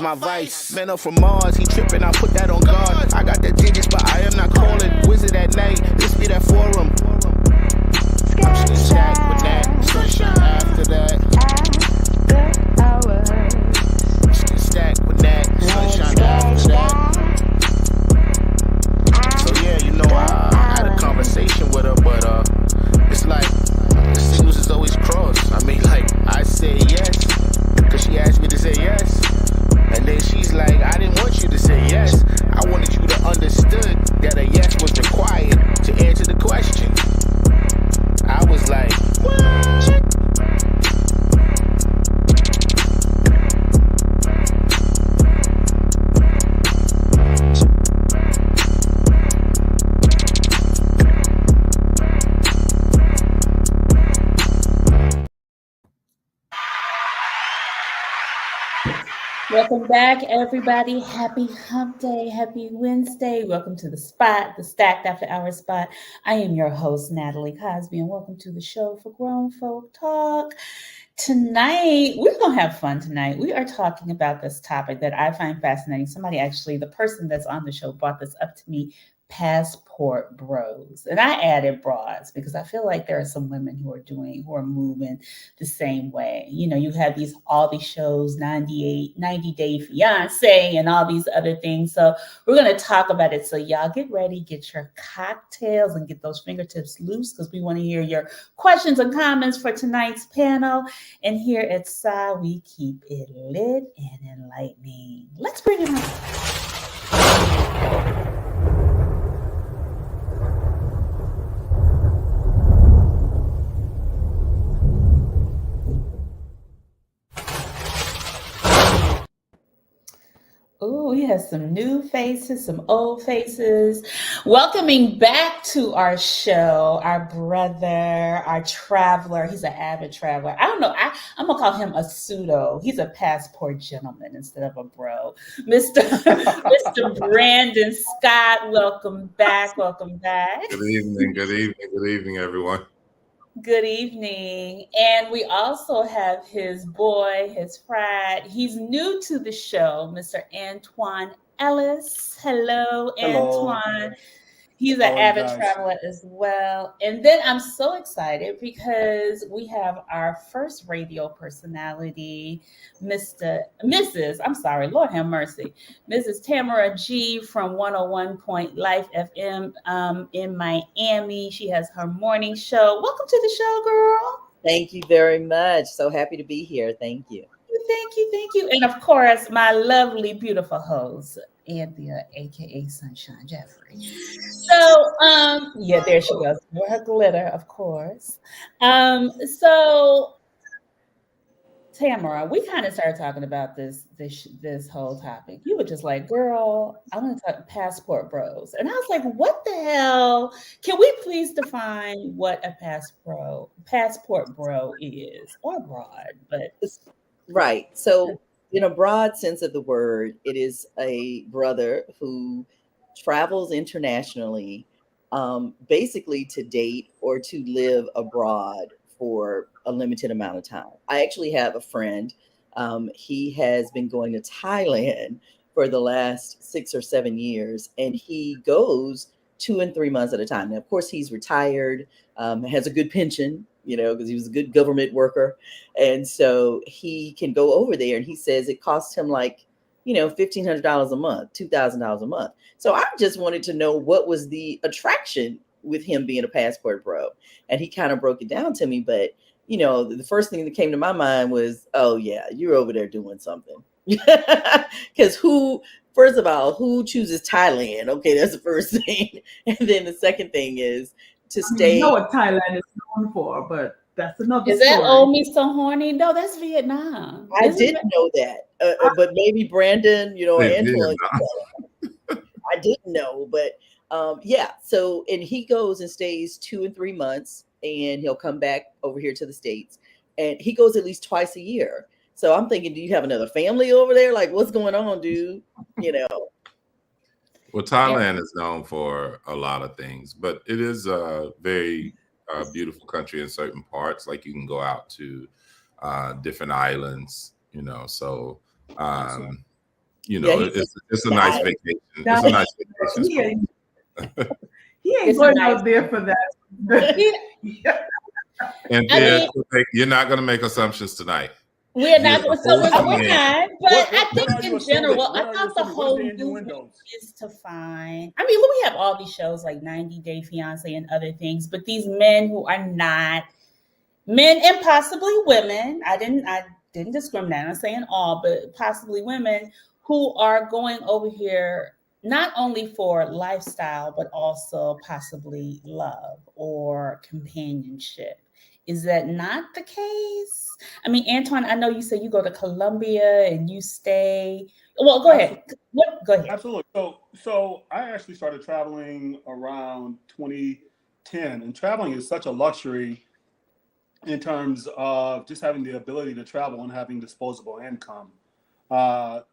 my vice. Man up from Mars, he tripping, I put that on guard. I got the digits, but I am not calling. Wizard at night, this be that forum. I'm shooting Shaq with that. Sunshine after that. Shooting Stack with that. Sunshine after that. So yeah, you know, I had a conversation with her, but it's like the signals is always crossed. I mean, like, I say yes, cause she asked me to say yes. And then she's like, I didn't want you to say yes. I wanted you to understood that a yes was required to answer the question. I was like, what? Welcome back, everybody. Happy Hump Day. Happy Wednesday. Welcome to the spot, the Stacked After Hours spot. I am your host, Natalie Cosby, and welcome to the show for Grown Folk Talk. Tonight, we're going to have fun tonight. We are talking about this topic that I find fascinating. Somebody actually, the person that's on the show brought this up to me, passport bros. And I added broads because I feel like there are some women who are moving the same way. You know, you have all these shows, 90 Day Fiance and all these other things. So we're going to talk about it. So y'all get ready, get your cocktails and get those fingertips loose because we want to hear your questions and comments for tonight's panel. And here at SI, we keep it lit and enlightening. Let's bring it on. Oh, we have some new faces, some old faces. Welcoming back to our show, our brother, our traveler. He's an avid traveler. I don't know. I'm going to call him a pseudo. He's a passport gentleman instead of a bro. Mr. Brandon Scott, welcome back. Welcome back. Good evening. Good evening. Good evening, everyone. Good evening. And we also have his boy, his frat. He's new to the show, Mr. Antoine Ellis. Hello, Antoine. He's an avid traveler as well. And then I'm so excited because we have our first radio personality, Lord have mercy, Mrs. Tamara G from 101 Point Life FM in Miami. She has her morning show. Welcome to the show, girl. Thank you very much. So happy to be here. Thank you. Thank you. And of course, my lovely, beautiful host, Anthea, aka Sunshine Jeffrey. So, yeah, there she goes. With her glitter, of course. So Tamara, we kind of started talking about this whole topic. You were just like, girl, I'm going to talk passport bros. And I was like, what the hell? Can we please define what a passport bro is, or broad, but right. So in a broad sense of the word, it is a brother who travels internationally, basically to date or to live abroad for a limited amount of time. I actually have a friend. He has been going to Thailand for the last 6 or 7 years, and he goes 2 and 3 months at a time. Now, of course, he's retired, has a good pension, because he was a good government worker. And so he can go over there, and he says it costs him like, $1,500 a month, $2,000 a month. So I just wanted to know what was the attraction with him being a passport bro. And he kind of broke it down to me. But, the first thing that came to my mind was, oh, yeah, you're over there doing something. Because first of all, who chooses Thailand? Okay, that's the first thing. And then the second thing is to stay. You know what Thailand is known for, but that's another Is story. that Oh Me So Horny? No, that's Vietnam. I didn't know that. But maybe Brandon, or Antoine. I didn't know, but yeah. So, and he goes and stays 2 and 3 months, and he'll come back over here to the States, and he goes at least twice a year. So I'm thinking, do you have another family over there? Like, what's going on, dude? Well, Thailand is known for a lot of things, but it is a very beautiful country in certain parts. Like you can go out to different islands, So you know, Yeah, it's a nice vacation. It's a nice vacation He spot. ain't, he ain't It's a going nice out there for that. Yeah, And I then mean, you're not going to make assumptions tonight. we're You're not. So supposed to we're end. not. But I What think are you in assuming? general, I What are you thought the assuming? What is the whole movement innuendos? is to find. I mean, we have all these shows like 90 Day Fiance and other things, but these men who are not men and possibly women. I didn't discriminate. I'm not saying all, but possibly women who are going over here not only for lifestyle, but also possibly love or companionship. Is that not the case? I mean, Antoine, I know you said you go to Colombia and you stay. Well, go ahead. Absolutely. What? Go ahead. Absolutely. So I actually started traveling around 2010, and traveling is such a luxury in terms of just having the ability to travel and having disposable income.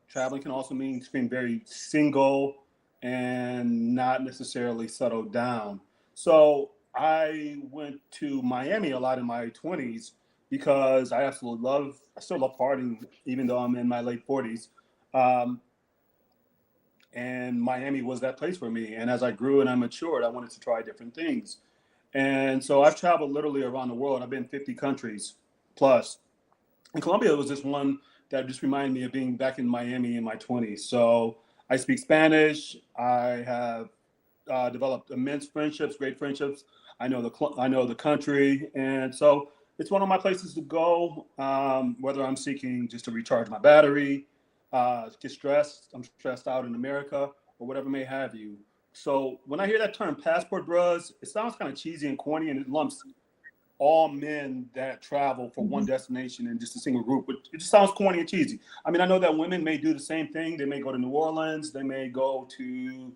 Traveling can also mean being very single and not necessarily settled down. So I went to Miami a lot in my 20s because I still love partying, even though I'm in my late 40s. Um, and Miami was that place for me. And as I grew and I matured, I wanted to try different things. And so I've traveled literally around the world. I've been 50 countries plus. And Colombia was just one that just reminded me of being back in Miami in my 20s. So I speak Spanish. I have developed immense friendships, great friendships. I know the country, and so it's one of my places to go. Whether I'm seeking just to recharge my battery, get stressed, I'm stressed out in America, or whatever may have you. So when I hear that term passport bros, it sounds kind of cheesy and corny, and it lumps all men that travel for one destination in just a single group. But it just sounds corny and cheesy. I mean, I know that women may do the same thing. They may go to New Orleans. They may go to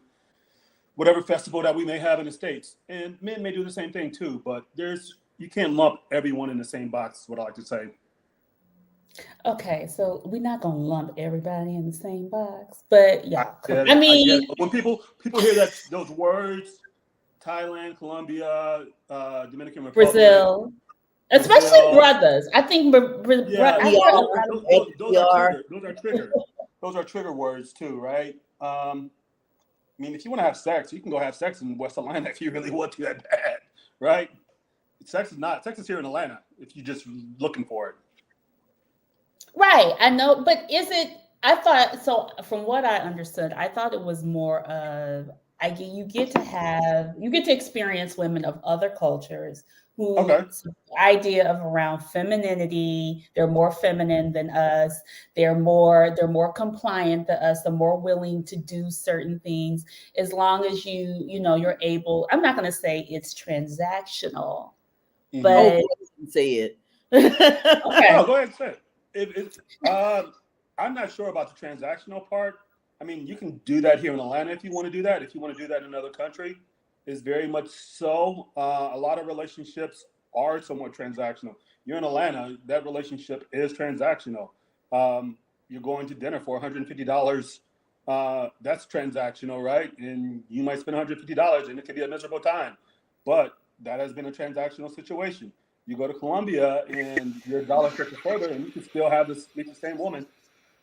whatever festival that we may have in the States. And men may do the same thing too. But you can't lump everyone in the same box, is what I like to say. Okay, so we're not gonna lump everybody in the same box, but I yeah, get I it. I get mean, it. But when people hear those words, Thailand, Colombia, Dominican Republic, Brazil, especially Brazil. brothers. I think Yeah, I hear a lot those are trigger words too, right? I mean, if you want to have sex, you can go have sex in West Atlanta if you really want to that bad, right? Sex is here in Atlanta if you're just looking for it. right. I know, but is it? I thought so. From what I understood, I thought it was more of you get to experience women of other cultures Okay. whose idea of around femininity, they're more feminine than us. They're more compliant than us. They're more willing to do certain things as long as you're able. I'm not going to say it's transactional, Mm-hmm. but Oh, say it. okay. No, go ahead and say it. I'm not sure about the transactional part. I mean, you can do that here in Atlanta if you want to do that. If you want to do that in another country, it's very much so. A lot of relationships are somewhat transactional. You're in Atlanta, that relationship is transactional. You're going to dinner for $150. That's transactional, right? And you might spend $150 and it could be a miserable time. But that has been a transactional situation. You go to Colombia and your dollar stretches further, and you can still meet the same woman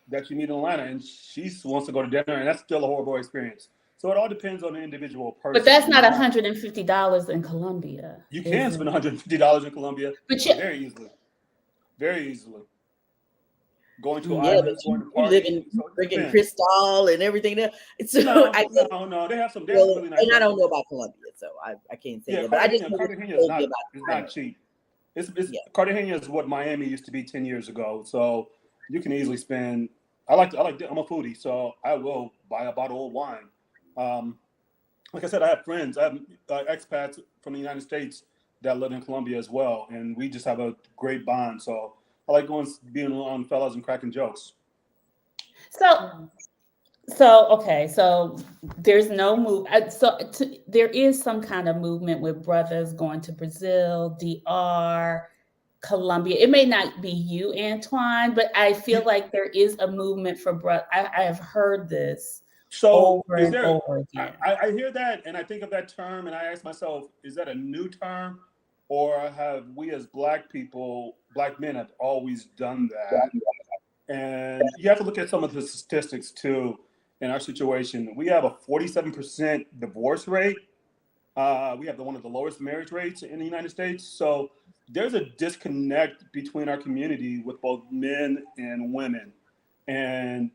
that you meet in Atlanta, and she wants to go to dinner, and that's still a horrible experience. So it all depends on the individual person. But that's not $150 in Colombia. You can spend $150 in Colombia very eeasily. Very easily. Going to islands, going to parties. You live in freaking Cristal and everything there. So no, they have some really nice. And I don't know about Colombia, so I can't say that. But I just Cartagena is not cheap. Cartagena is what Miami used to be 10 years ago. So you can easily spend. I'm a foodie, so I will buy a bottle of wine. Like I said, I have friends. I have expats from the United States that live in Colombia as well, and we just have a great bond. So I like being around fellas and cracking jokes. So there's no move. There is some kind of movement with brothers going to Brazil, DR, Colombia. It may not be you, Antoine, but I feel like there is a movement for brothers. I have heard this over and over again. I hear that, and I think of that term, and I ask myself, is that a new term, or have we as Black men have always done that? And you have to look at some of the statistics too. In our situation, we have a 47% divorce rate. We have one of the lowest marriage rates in the United States. So there's a disconnect between our community with both men and women. And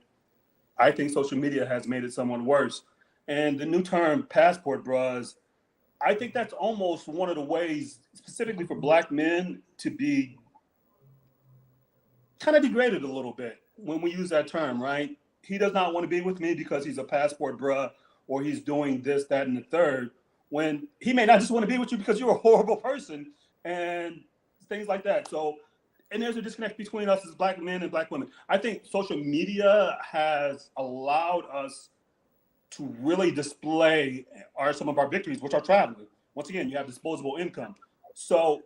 I think social media has made it somewhat worse. And the new term passport bras, I think that's almost one of the ways, specifically for Black men, to be kind of degraded a little bit when we use that term, right? He does not want to be with me because he's a passport bruh, or he's doing this, that, and the third, when he may not just want to be with you because you're a horrible person and things like that. So, and there's a disconnect between us as Black men and Black women. I think social media has allowed us to really display some of our victories, which are traveling. Once again, you have disposable income. So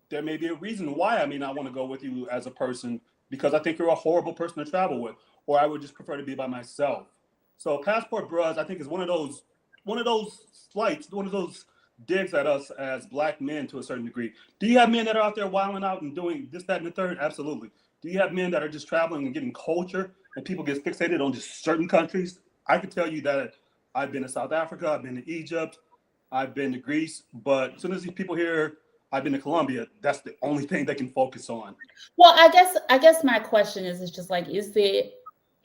there may be a reason why I may not want to go with you as a person, because I think you're a horrible person to travel with, or I would just prefer to be by myself. So passport bras, I think, is one of those slights, one of those digs at us as Black men to a certain degree. Do you have men that are out there wilding out and doing this, that, and the third? Absolutely. Do you have men that are just traveling and getting culture, and people get fixated on just certain countries? I could tell you that I've been to South Africa, I've been to Egypt, I've been to Greece, but as soon as these people hear I've been to Colombia, that's the only thing they can focus on. Well, I guess my question is just like, is there,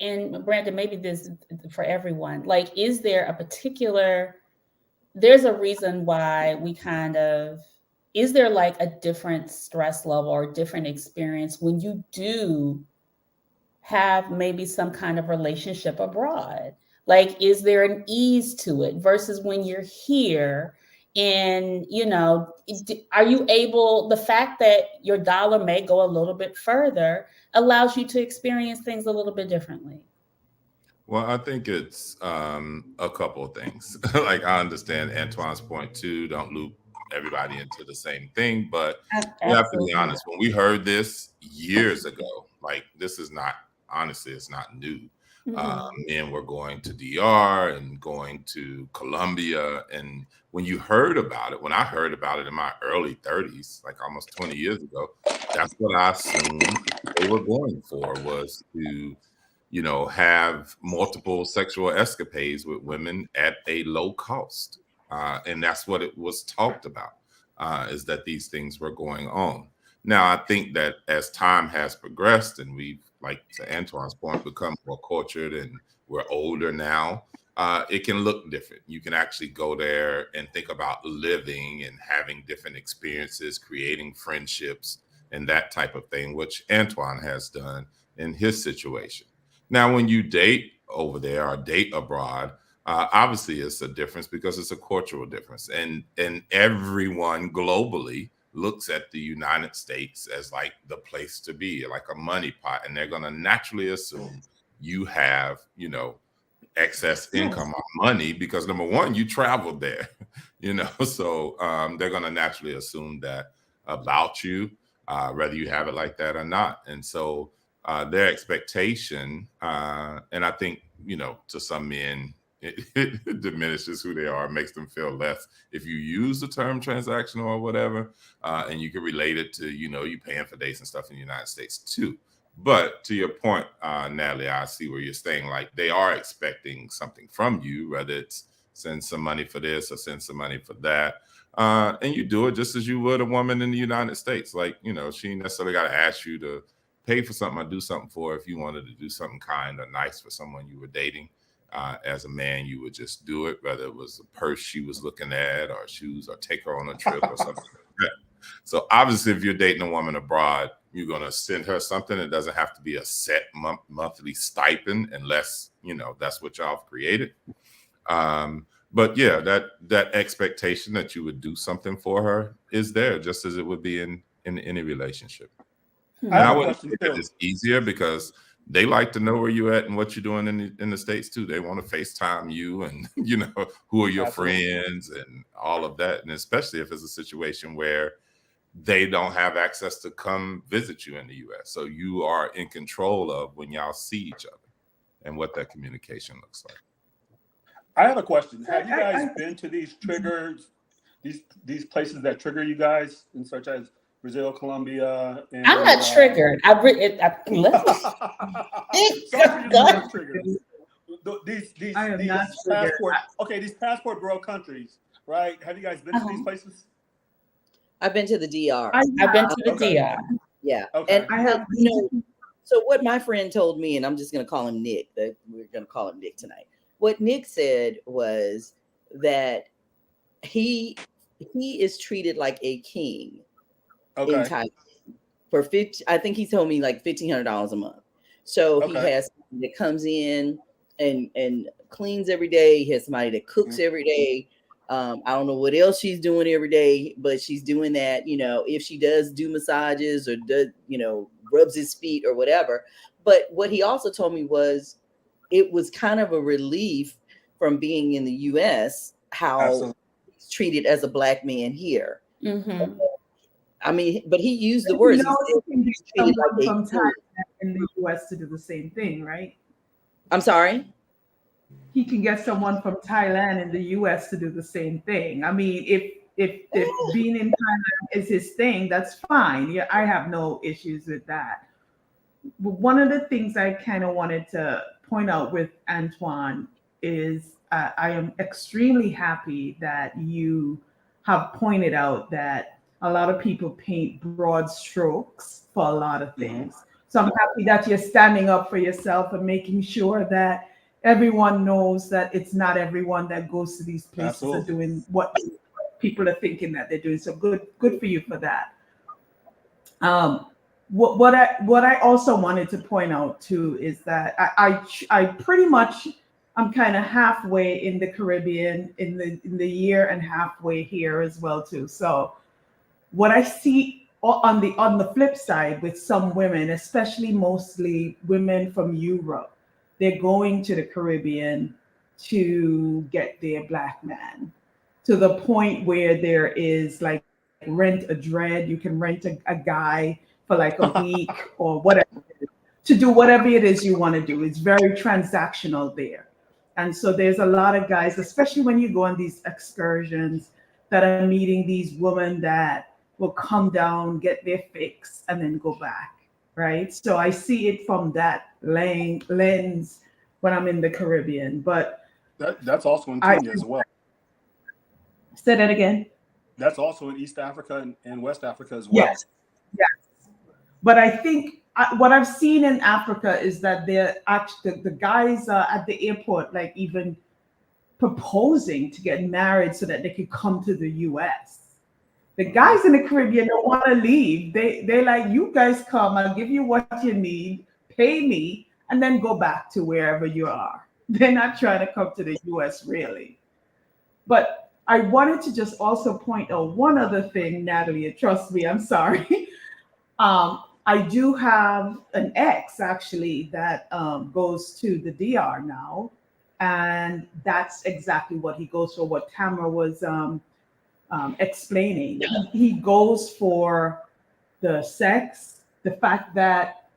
and Brandon, maybe this for everyone, like, is there a particular, there's a reason why we kind of, is there like a different stress level or different experience when you do have maybe some kind of relationship abroad? Like, is there an ease to it versus when you're here? And, you know, are you able, the fact that your dollar may go a little bit further allows you to experience things a little bit differently? Well, I think it's a couple of things. Like, I understand Antoine's point too. Don't loop everybody into the same thing. But you have to be honest. When we heard this years ago, like, this is not, honestly, it's not new. Men were going to DR and going to Colombia. And when you heard about it, when I heard about it in my early 30s, like almost 20 years ago, that's what I assumed they were going for, was to, you know, have multiple sexual escapades with women at a low cost. And that's what it was talked about, is that these things were going on. Now, I think that as time has progressed and we've, like to Antoine's point, become more cultured and we're older now, it can look different. You can actually go there and think about living and having different experiences, creating friendships and that type of thing, which Antoine has done in his situation. Now, when you date over there or date abroad, obviously it's a difference because it's a cultural difference. And everyone globally looks at the United States as like the place to be, like a money pot. And they're going to naturally assume you have, you know, excess income or money because, number one, you traveled there, you know, so they're going to naturally assume that about you, whether you have it like that or not. And so their expectation, and I think, you know, to some men, it diminishes who they are, makes them feel less. If you use the term transactional or whatever, and you can relate it to, you know, you paying for dates and stuff in the United States too. But to your point, Natalie, I see where you're staying. Like, they are expecting something from you, whether it's send some money for this or send some money for that. And you do it just as you would a woman in the United States. Like, you know, she necessarily got to ask you to pay for something or do something for her. If you wanted to do something kind or nice for someone you were dating, as a man, you would just do it, whether it was a purse she was looking at or shoes or take her on a trip or something like that. So obviously, if you're dating a woman abroad, you're going to send her something. It doesn't have to be a set monthly stipend unless, you know, that's what y'all have created. But yeah, that expectation that you would do something for her is there, just as it would be in any relationship. And I wouldn't say that it's easier because they like to know where you're at and what you're doing in the States too. They want to FaceTime you and, you know, who are your friends and all of that. And especially if it's a situation where they don't have access to come visit you in the U.S. So you are in control of when y'all see each other and what that communication looks like. I have a question. Have you guys been to these triggers, these places that trigger you guys, in such as Brazil, Colombia. And, I'm not triggered. Some triggered. These I am not triggered. These passport bro countries, right? Have you guys been to these places? I've been to the DR. I've been to the DR. Yeah. Okay. And I have, so what my friend told me, and I'm just going to call him Nick, that we're going to call him Nick tonight. What Nick said was that he is treated like a king in Thailand for I think he told me like $1,500 a month. So he has somebody that comes in and cleans every day. He has somebody that cooks every day. I don't know what else she's doing every day, but she's doing that, if she does do massages or does, rubs his feet or whatever. But what he also told me was it was kind of a relief from being in the US, how he's treated as a Black man here. Mm-hmm. I mean, but he used the words. You can get someone from Thailand in the US to do the same thing, right? I'm sorry? He can get someone from Thailand in the US to do the same thing. I mean, if being in Thailand is his thing, that's fine. Yeah, I have no issues with that. But one of the things I kind of wanted to point out with Antoine is I am extremely happy that you have pointed out that a lot of people paint broad strokes for a lot of things. So I'm happy that you're standing up for yourself and making sure that everyone knows that it's not everyone that goes to these places are doing what people are thinking that they're doing. So good for you for that. What I also wanted to point out too is that I pretty much I'm kind of halfway in the Caribbean in the year and halfway here as well too. So what I see on the flip side with some women, especially mostly women from Europe, they're going to the Caribbean to get their Black man, to the point where there is like rent a dread. You can rent a guy for like a week or whatever to do whatever it is you want to do. It's very transactional there. And so there's a lot of guys, especially when you go on these excursions, that are meeting these women that will come down, get their fix, and then go back, right? So I see it from that lens when I'm in the Caribbean. But that's also in Kenya as well. Say that again. That's also in East Africa and West Africa as well. Yes. But I think what I've seen in Africa is that they're actually the guys at the airport, like even proposing to get married so that they could come to the US. The guys in the Caribbean don't want to leave. They're like, you guys come, I'll give you what you need, pay me, and then go back to wherever you are. They're not trying to come to the US really. But I wanted to just also point out one other thing, Natalie, trust me, I'm sorry. I do have an ex actually that goes to the DR now. And that's exactly what he goes for, what Tamara was explaining. He goes for the sex, the fact that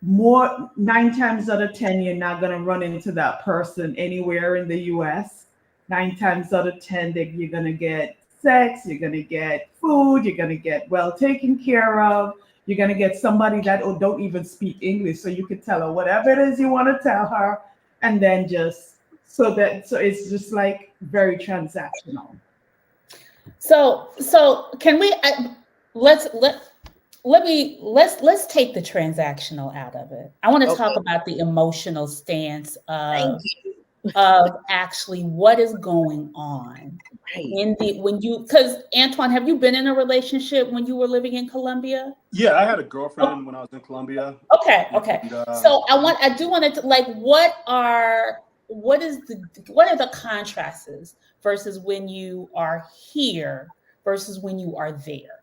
9 times out of 10, you're not going to run into that person anywhere in the US. 9 times out of 10, that you're going to get sex, you're going to get food, you're going to get well taken care of. You're going to get somebody that don't even speak English, so you can tell her whatever it is you want to tell her, and then just so it's just like very transactional. So can we let's take the transactional out of it. I want to talk about the emotional stance of actually what is going on because Antoine, have you been in a relationship when you were living in Colombia? Yeah, I had a girlfriend when I was in Colombia. Okay. And, so I do want to like what are the contrasts versus when you are here versus when you are there?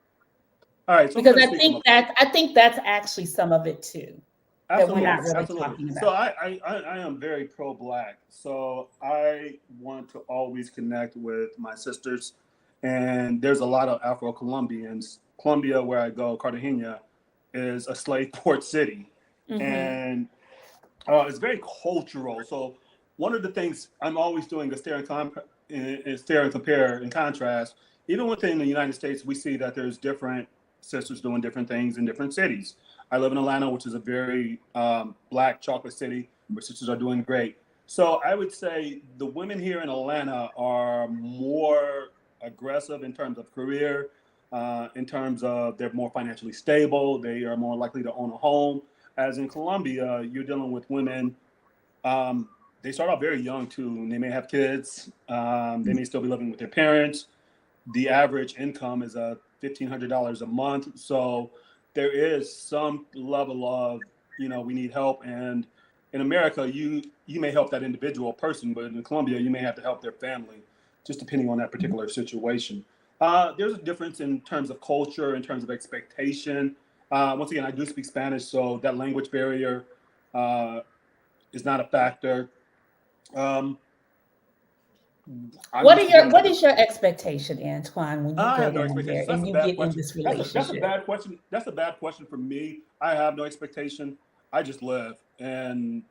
All right, so because I think that's actually some of it too. Absolutely, that we're not really talking about. So I am very pro-Black. So I want to always connect with my sisters, and there's a lot of Afro-Colombians. Colombia, where I go, Cartagena, is a slave port city, and it's very cultural. So one of the things I'm always doing is stare and compare and contrast. Even within the United States, we see that there's different sisters doing different things in different cities. I live in Atlanta, which is a very Black chocolate city where sisters are doing great. So I would say the women here in Atlanta are more aggressive in terms of career, in terms of they're more financially stable. They are more likely to own a home. As in Colombia, you're dealing with women. They start off very young too, and they may have kids. They may still be living with their parents. The average income is $1,500 a month. So there is some level of, we need help. And in America, you may help that individual person, but in Colombia, you may have to help their family, just depending on that particular situation. There's a difference in terms of culture, in terms of expectation. Once again, I do speak Spanish, so that language barrier is not a factor. What is your expectation, Antoine, when you go down there and you get in this relationship? That's a bad question. That's a bad question for me. I have no expectation. I just live and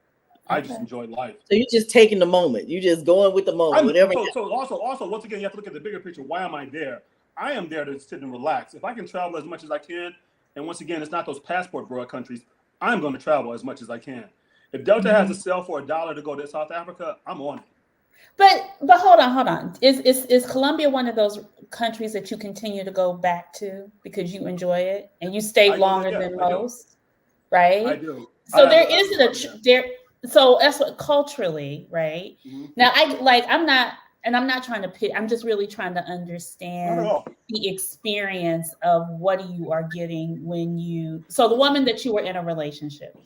I just enjoy life. So you're just taking the moment. You're just going with the moment. Whatever. So also, once again, you have to look at the bigger picture. Why am I there? I am there to sit and relax. If I can travel as much as I can, and once again, it's not those passport broad countries, I'm going to travel as much as I can. If Delta has to sell for $1 to go to South Africa, I'm on it. But hold on. Is Colombia one of those countries that you continue to go back to because you enjoy it and you stay longer than most, right? I do. So there isn't so that's what culturally, right? Mm-hmm. Now I'm not trying to pick. I'm just really trying to understand the experience of what you are getting when you. So the woman that you were in a relationship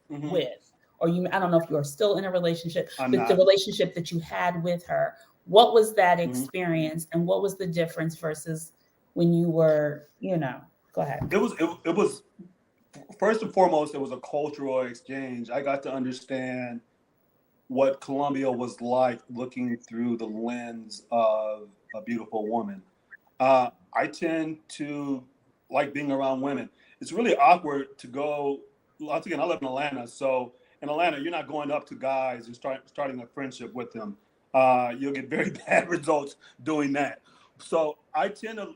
with. Or I don't know if you're still in a relationship, but the relationship that you had with her, what was that experience and what was the difference versus when you were, go ahead. It was first and foremost, it was a cultural exchange. I got to understand what Colombia was like looking through the lens of a beautiful woman. I tend to like being around women. It's really awkward to go, once again, I live in Atlanta, so in Atlanta, you're not going up to guys and starting a friendship with them. You'll get very bad results doing that. So I tend to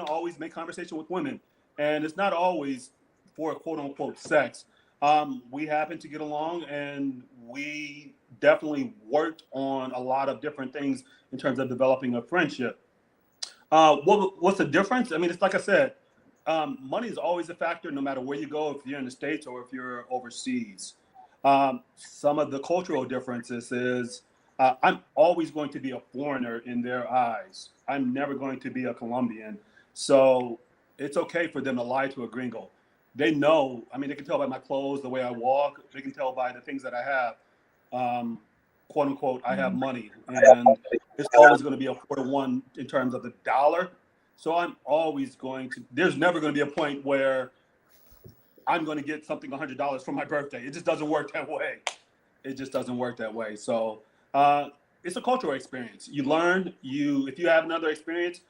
always make conversation with women, and it's not always for quote unquote sex. We happen to get along, and we definitely worked on a lot of different things in terms of developing a friendship. What's the difference? I mean, it's like I said, money is always a factor, no matter where you go, if you're in the States or if you're overseas. Some of the cultural differences is I'm always going to be a foreigner in their eyes. I'm never going to be a Colombian. So it's okay for them to lie to a gringo. They know, they can tell by my clothes, the way I walk. They can tell by the things that I have, quote unquote, I have money. And it's always going to be a 4-to-1 in terms of the dollar. So I'm always there's never going to be a point where I'm going to get something $100 for my birthday. It just doesn't work that way. So it's a cultural experience. You learn, if you have another experience,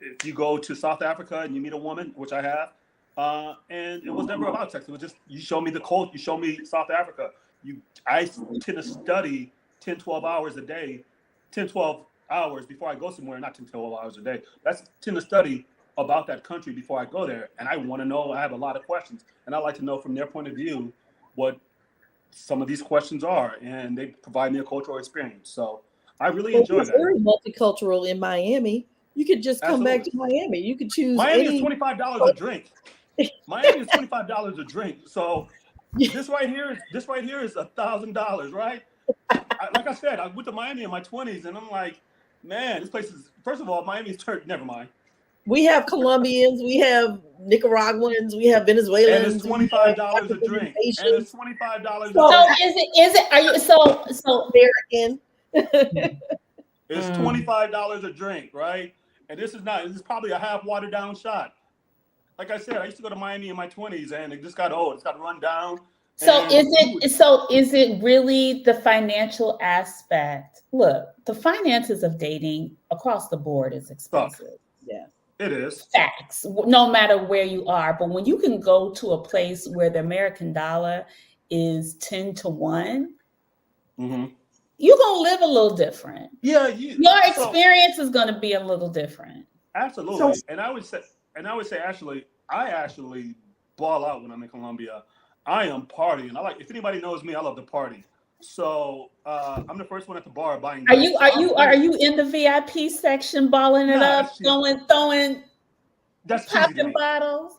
if you go to South Africa and you meet a woman, which I have, and it was never about sex. It was just, you show me the culture, you show me South Africa. I tend to study 10, 12 hours a day, 10, 12 hours before I go somewhere, not 10, 12 hours a day. That's tend to study about that country before I go there. And I want to know, I have a lot of questions, and I like to know from their point of view what some of these questions are, and they provide me a cultural experience. So I really enjoy that. It's very multicultural in Miami. You could just come back to Miami. You could choose. Miami is $25 a drink. Miami is $25 a drink. So this right here is $1,000, right? Like I said, I went to Miami in my 20s, and I'm like, man, this place is, first of all, Miami is never mind. We have Colombians, we have Nicaraguans, we have Venezuelans. And it's $25 a drink. And it's $25 So is it, are you, so American. It's $25 a drink, right? And this is probably a half watered down shot. Like I said, I used to go to Miami in my 20s, and it just got old. It's got run down. So is it really the financial aspect? Look, the finances of dating across the board is expensive. Yeah. It is. Facts, no matter where you are. But when you can go to a place where the American dollar is 10-to-1, you're going to live a little different. Yeah. Your experience is going to be a little different. Absolutely. And I would say, actually, I actually ball out when I'm in Colombia. I am partying. If anybody knows me, I love to party. So I'm the first one at the bar buying Are drinks. you in the VIP section balling it up, that's cheesy. throwing That's cheesy to popping me. bottles?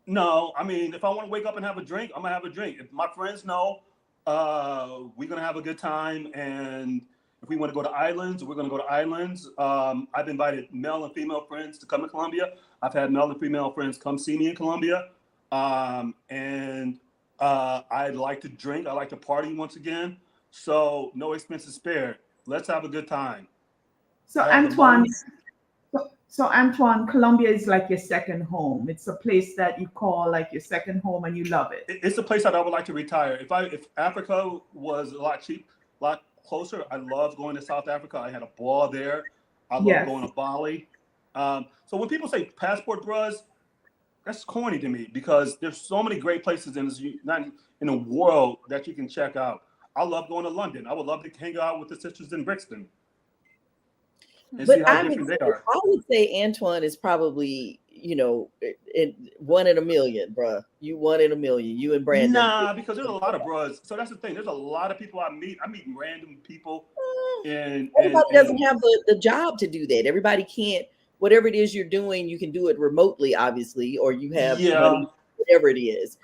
No, I mean, if I want to wake up and have a drink, I'm gonna have a drink. If my friends know we're gonna have a good time, and if we want to go to islands, we're gonna go to islands. I've invited male and female friends to come to Colombia. I've had male and female friends come see me in Colombia, and I like to drink. I like to party once again. So no expenses spared. Let's have a good time. So Antoine, Colombia is like your second home. It's a place that you call like your second home, and you love it. It's a place that I would like to retire. If Africa was a lot closer, I love going to South Africa. I had a ball there. I love going to Bali. So when people say passport bros, that's corny to me because there's so many great places in the world that you can check out. I love going to London. I would love to hang out with the sisters in Brixton and see how different they are. I would say Antoine is probably, one in a million, bruh. You one in a million. You and Brandon. Nah, because there's a lot of bros. So that's the thing. There's a lot of people I meet. I meet random people. Everybody doesn't have the job to do that. Everybody can't. Whatever it is you're doing, you can do it remotely, obviously, or you have money, whatever it is.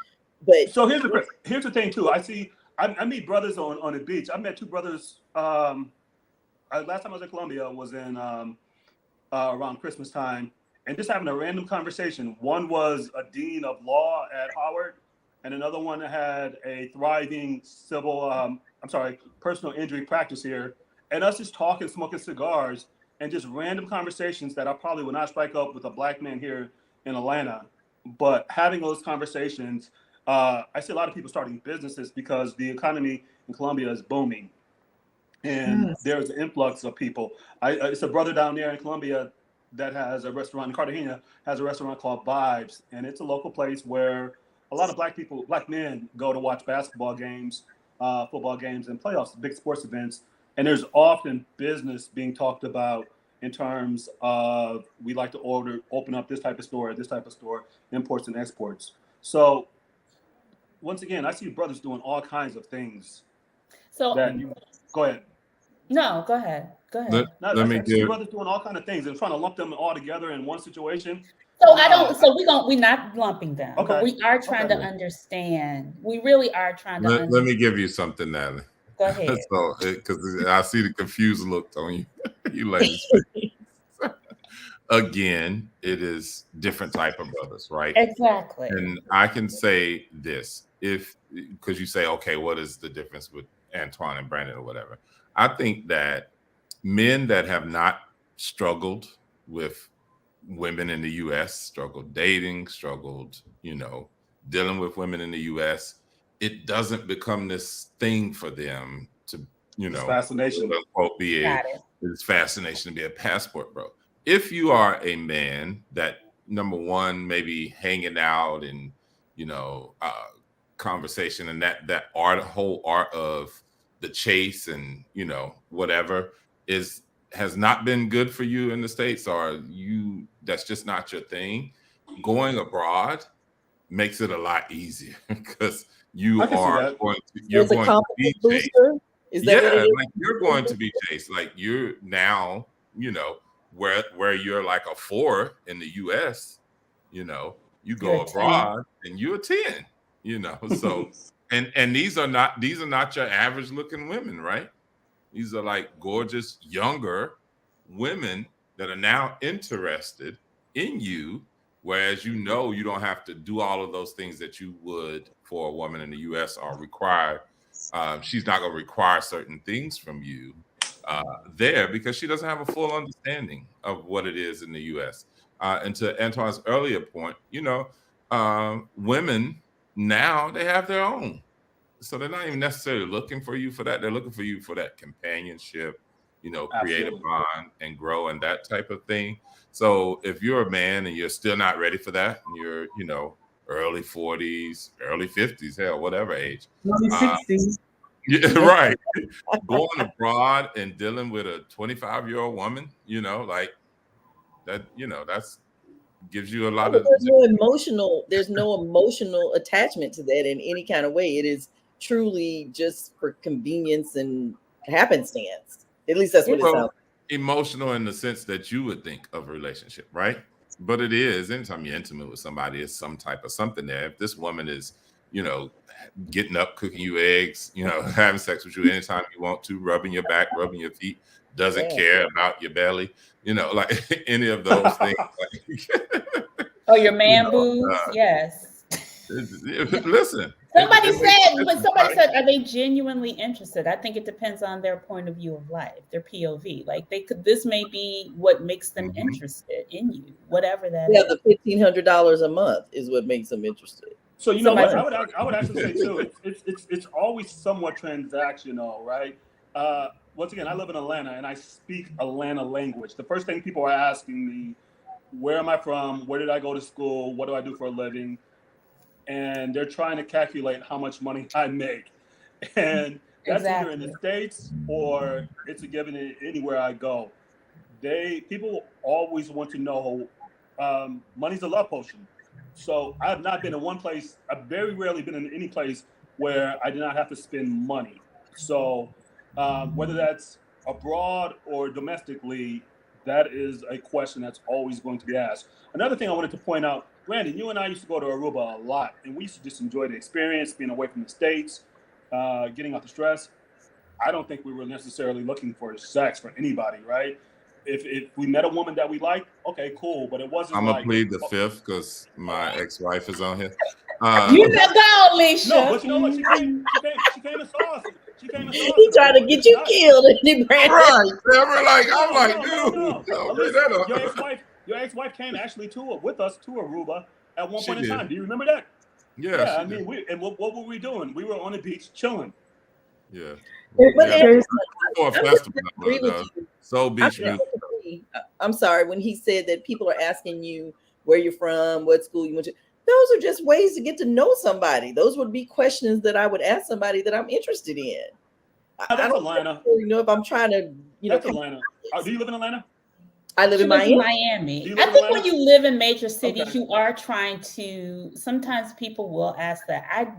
But so here's the thing too. I meet brothers on the beach. I met two brothers. Last time I was in Colombia was in around Christmas time, and just having a random conversation. One was a dean of law at Howard, and another one had a thriving personal injury practice here. And us just talking, smoking cigars, and just random conversations that I probably would not strike up with a black man here in Atlanta. But having those conversations, I see a lot of people starting businesses because the economy in Colombia is booming. And there's an influx of people. It's a brother down there in Colombia that has a restaurant in Cartagena, has a restaurant called Vibes. And it's a local place where a lot of black men go to watch basketball games, football games, and playoffs, big sports events. And there's often business being talked about in terms of we like to open up this type of store, imports and exports. So once again, I see brothers doing all kinds of things. So go ahead. No, go ahead. Let me see brothers doing all kinds of things and trying to lump them all together in one situation. So we're not lumping them, okay. But we are trying to understand. We really are trying to understand. Let me give you something, Natalie. Go ahead. So, because I see the confused look on you, you ladies. Again, it is different type of brothers, right? Exactly. And I can say this, because you say, okay, what is the difference with Antoine and Brandon or whatever? I think that men that have not struggled with women in the U.S., struggled dating, struggled, dealing with women in the U.S., it doesn't become this thing for them to, it's fascination. It's fascination to be a passport bro. If you are a man that, number one, maybe hanging out and, conversation and that whole art of the chase and, whatever has not been good for you in the States, or that's just not your thing, going abroad makes it a lot easier because you're going to be chased. Is that what it is? Like you're going to be chased. Like you're now, where you're like a 4 in the US, you go abroad and you're a 10, So and these are not your average looking women, right? These are like gorgeous younger women that are now interested in you. Whereas you don't have to do all of those things that you would for a woman in the U.S. or require. She's not going to require certain things from you there because she doesn't have a full understanding of what it is in the U.S. And to Antoine's earlier point, women now they have their own, so they're not even necessarily looking for you for that. They're looking for you for that companionship, create a bond and grow and that type of thing. So if you're a man and you're still not ready for that, and you're, early 40s, early 50s, hell, whatever age. Early 60s. Yeah, right. Going abroad and dealing with a 25-year-old woman, like that, gives you a lot But of. there's no emotional attachment to that in any kind of way. It is truly just for convenience and happenstance. At least that's what it sounds like. Emotional in the sense that you would think of a relationship, right? But it is, anytime you're intimate with somebody, it's some type of something there. If this woman is, getting up, cooking you eggs, having sex with you anytime you want to, rubbing your back, rubbing your feet, doesn't care about your belly, like any of those things. Oh, your man boobs? Yes. Listen. Somebody said, are they genuinely interested? I think it depends on their point of view of life, their POV. Like this may be what makes them interested in you, whatever that is. The $1,500 a month is what makes them interested. So what I would actually say too, it's always somewhat transactional, right? Once again, I live in Atlanta and I speak Atlanta language. The first thing people are asking me, where am I from? Where did I go to school? What do I do for a living? And they're trying to calculate how much money I make. And that's either in the States or it's a given anywhere I go. People always want to know, money's a love potion. So I have not been in one place. I've very rarely been in any place where I did not have to spend money. So whether that's abroad or domestically, that is a question that's always going to be asked. Another thing I wanted to point out, Brandon, you and I used to go to Aruba a lot, and we used to just enjoy the experience, being away from the States, getting out the stress. I don't think we were necessarily looking for sex for anybody, right? If we met a woman that we liked, okay, cool, but it wasn't. I'm gonna plead the fifth because my ex-wife is on here. You know, go, Alicia. No, but you know what? She came and saw us. She came and saw us. He tried to get you killed, Brandon. Right, I'm like, dude. Your ex-wife came actually with us to Aruba at one point in time. Do you remember that? Yeah. I mean, what were we doing? We were on the beach chilling. Yeah. For a festival, Soul Beach music. I'm sorry, when he said that people are asking you where you're from, what school you went to, those are just ways to get to know somebody. Those would be questions that I would ask somebody that I'm interested in. I don't Atlanta. If I'm trying to, That's Atlanta. Do you live in Atlanta? I live in Miami. I think when you live in major cities, you are trying to. Sometimes people will ask that. I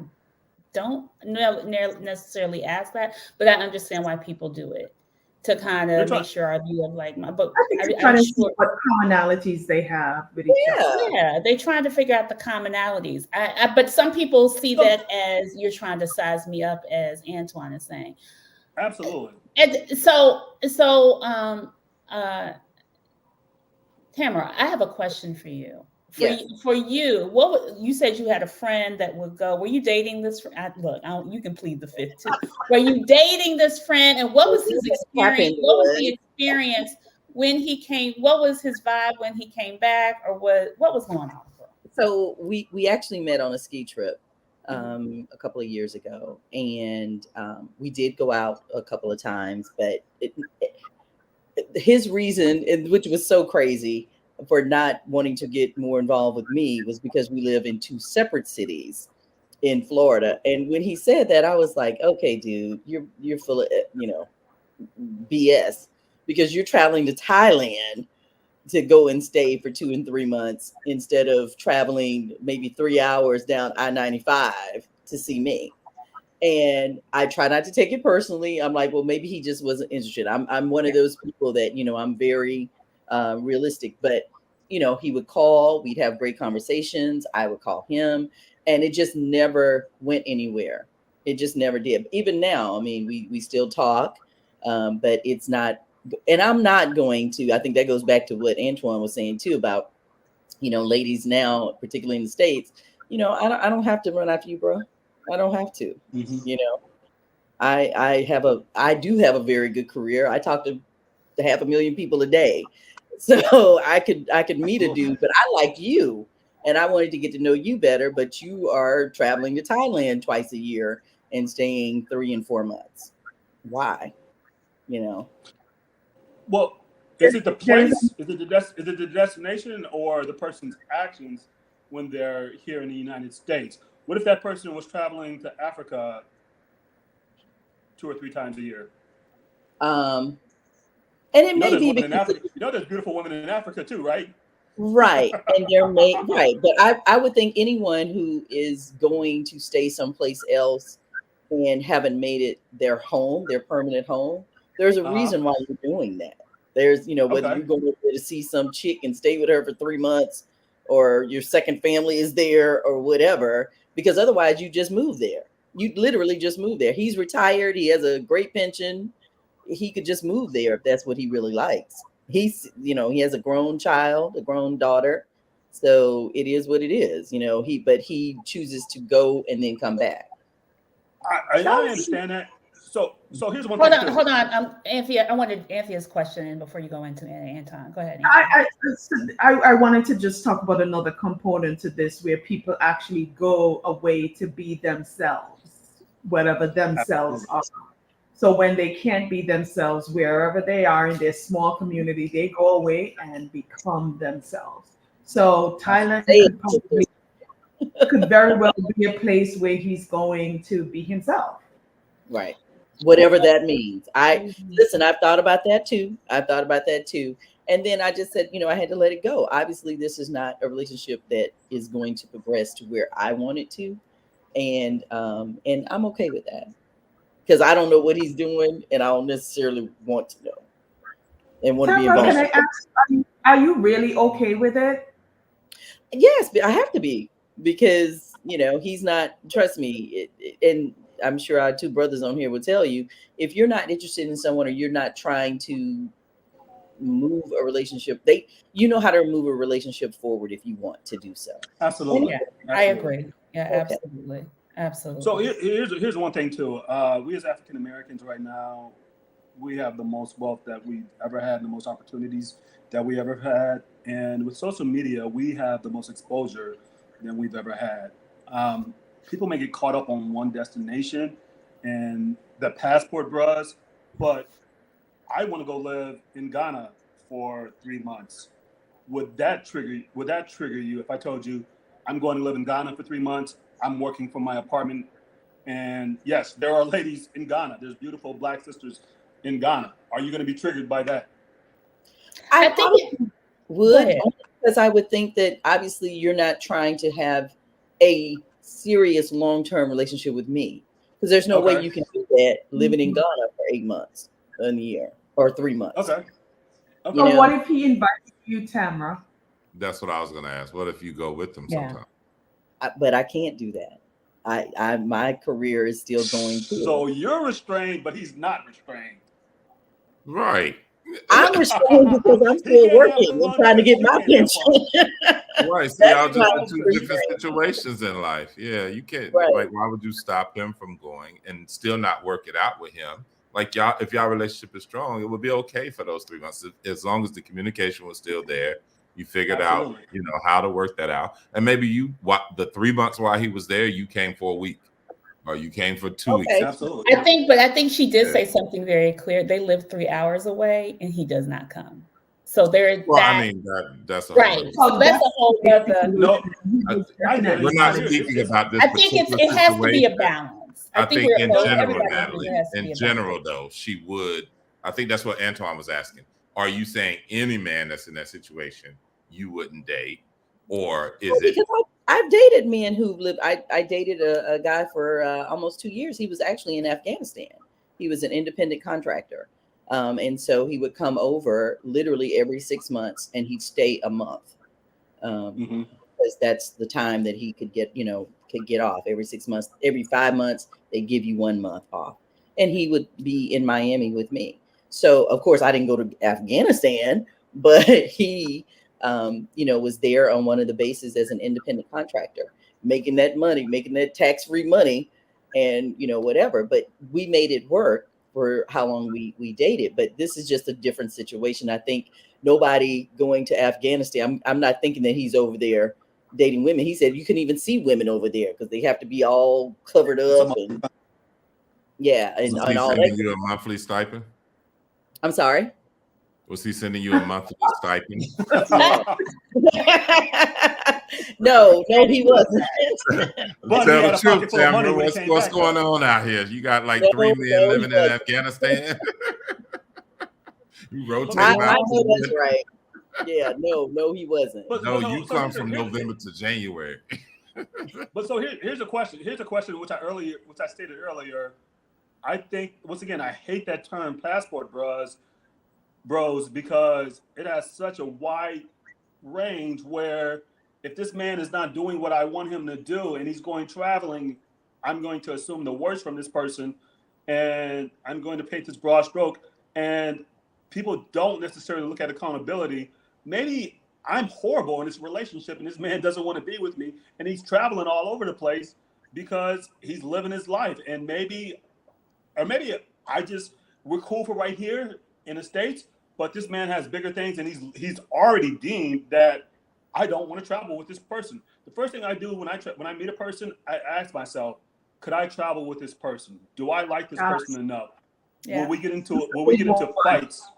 don't necessarily ask that, but I understand why people do it to kind of make sure I view of like my. But I think trying to see what commonalities they have with each other. Yeah, they're trying to figure out the commonalities. But some people see that as you're trying to size me up, as Antoine is saying. Absolutely. And Tamara, I have a question for you. For you, what you said you had a friend that would go. Were you dating this? You can plead the fifth too. Were you dating this friend, and what was his experience? What was the experience when he came? What was his vibe when he came back, or what was going on? So we actually met on a ski trip a couple of years ago, and we did go out a couple of times, but his reason, which was so crazy, for not wanting to get more involved with me was because we live in two separate cities in Florida. And when he said that, I was like, okay, dude, you're full of, BS, because you're traveling to Thailand to go and stay for 2 and 3 months instead of traveling maybe 3 hours down I-95 to see me. And I try not to take it personally. I'm like, well, maybe he just wasn't interested. I'm one of those people that, I'm very realistic, but he would call, we'd have great conversations. I would call him, and it just never went anywhere. It just never did. Even now, I mean, we still talk, but it's not, and I'm not going to, I think that goes back to what Antoine was saying too about, ladies now, particularly in the States, I don't have to run after you, bro. I don't have to, I do have a very good career. I talk to 500,000 people a day. So I could meet a dude, but I like you and I wanted to get to know you better, but you are traveling to Thailand twice a year and staying 3 and 4 months. Why? Well, is it the place? Is it the destination or the person's actions when they're here in the United States? What if that person was traveling to Africa 2 or 3 times a year? And it may be there's beautiful women in Africa too, right? Right. And right. But I would think anyone who is going to stay someplace else and haven't made it their home, their permanent home, there's a reason why you're doing that. There's, whether you're going there to see some chick and stay with her for 3 months, or your second family is there, or whatever, because otherwise you just move there. You literally just move there. He's retired. He has a great pension. He could just move there if that's what he really likes. He has a grown child, a grown daughter. So it is what it is, but he chooses to go and then come back. I understand that. So here's one thing. Hold on. Anthea, I wanted Anthea's question in before you go into Anton. Go ahead. I wanted to just talk about another component to this, where people actually go away to be themselves, whatever themselves are. So when they can't be themselves, wherever they are in their small community, they go away and become themselves. So Thailand could very well be a place where he's going to be himself. Right. Whatever that means. I've thought about that too. And then I just said, I had to let it go. Obviously, this is not a relationship that is going to progress to where I want it to. And I'm okay with that. Because I don't know what he's doing, and I don't necessarily want to know and want to be involved. Can I ask, are you really okay with it? Yes, but I have to be, because he's not. Trust me, and I'm sure our two brothers on here will tell you, if you're not interested in someone, or you're not trying to move a relationship, you know how to move a relationship forward if you want to do so. Absolutely. Yeah, I agree. Yeah, okay. Absolutely. So here's one thing too. We as African Americans right now, we have the most wealth that we've ever had, the most opportunities that we ever had, and with social media, we have the most exposure than we've ever had. People may get caught up on one destination and the passport bras, but I want to go live in Ghana for 3 months. Would that trigger you if I told you I'm going to live in Ghana for 3 months? I'm working from my apartment, and yes, there are ladies in Ghana. There's beautiful Black sisters in Ghana. Are you going to be triggered by that? I think it would, because I would think that obviously you're not trying to have a serious long-term relationship with me, because there's no way you can do that living in Ghana for 8 months, a year, or 3 months. So what if he invites you, Tamara? That's what I was going to ask. What if you go with him sometime? But I can't do that. My career is still going to. So you're restrained, but he's not restrained. Right. I'm restrained because I'm still working. I'm trying to get my pension. Right. See, y'all just in two different situations in life. Yeah, you can't. Right. Like, why would you stop him from going and still not work it out with him? Like, y'all, if y'all relationship is strong, it would be okay for those 3 months as long as the communication was still there. You figured out, how to work that out. And maybe the 3 months while he was there, you came for a week, or you came for 2 weeks. Absolutely. I think she did say something very clear. They live 3 hours away, and he does not come. So there is that's a right. So that's a whole other. No, we're not speaking about this. I think it has to be a balance. I think in general, Natalie, in general, though, she would. I think that's what Antoine was asking. Are you saying any man that's in that situation you wouldn't date, or is it? Because I've dated men who lived. I dated a guy for almost 2 years. He was actually in Afghanistan. He was an independent contractor, and so he would come over literally every 6 months, and he'd stay a month, because that's the time that he could get off. Every 6 months, every 5 months, they give you 1 month off, and he would be in Miami with me. So, of course, I didn't go to Afghanistan, but he, was there on one of the bases as an independent contractor, making that money, making that tax-free money, and, whatever. But we made it work for how long we dated. But this is just a different situation. I think nobody going to Afghanistan, I'm not thinking that he's over there dating women. He said you couldn't even see women over there because they have to be all covered up. And all that. You a monthly stipend? I'm sorry? Was he sending you a monthly stipend? No, he wasn't. Tell the truth, Tamara. What's going on out here? You got like 3 men living in Afghanistan? You rotate I know that's right. Yeah, no, he wasn't. No, you come from November to January. But so here's a question. Here's a question which I stated earlier. I think once again, I hate that term passport bros, because it has such a wide range where if this man is not doing what I want him to do and he's going traveling, I'm going to assume the worst from this person, and I'm going to paint this broad stroke. And people don't necessarily look at accountability. Maybe I'm horrible in this relationship and this man doesn't want to be with me and he's traveling all over the place because he's living his life. And maybe we're cool for right here in the States, but this man has bigger things and he's already deemed that I don't want to travel with this person. The first thing I do when I meet a person, I ask myself, could I travel with this person? Do I like this person enough? Yeah. Will we get into fights?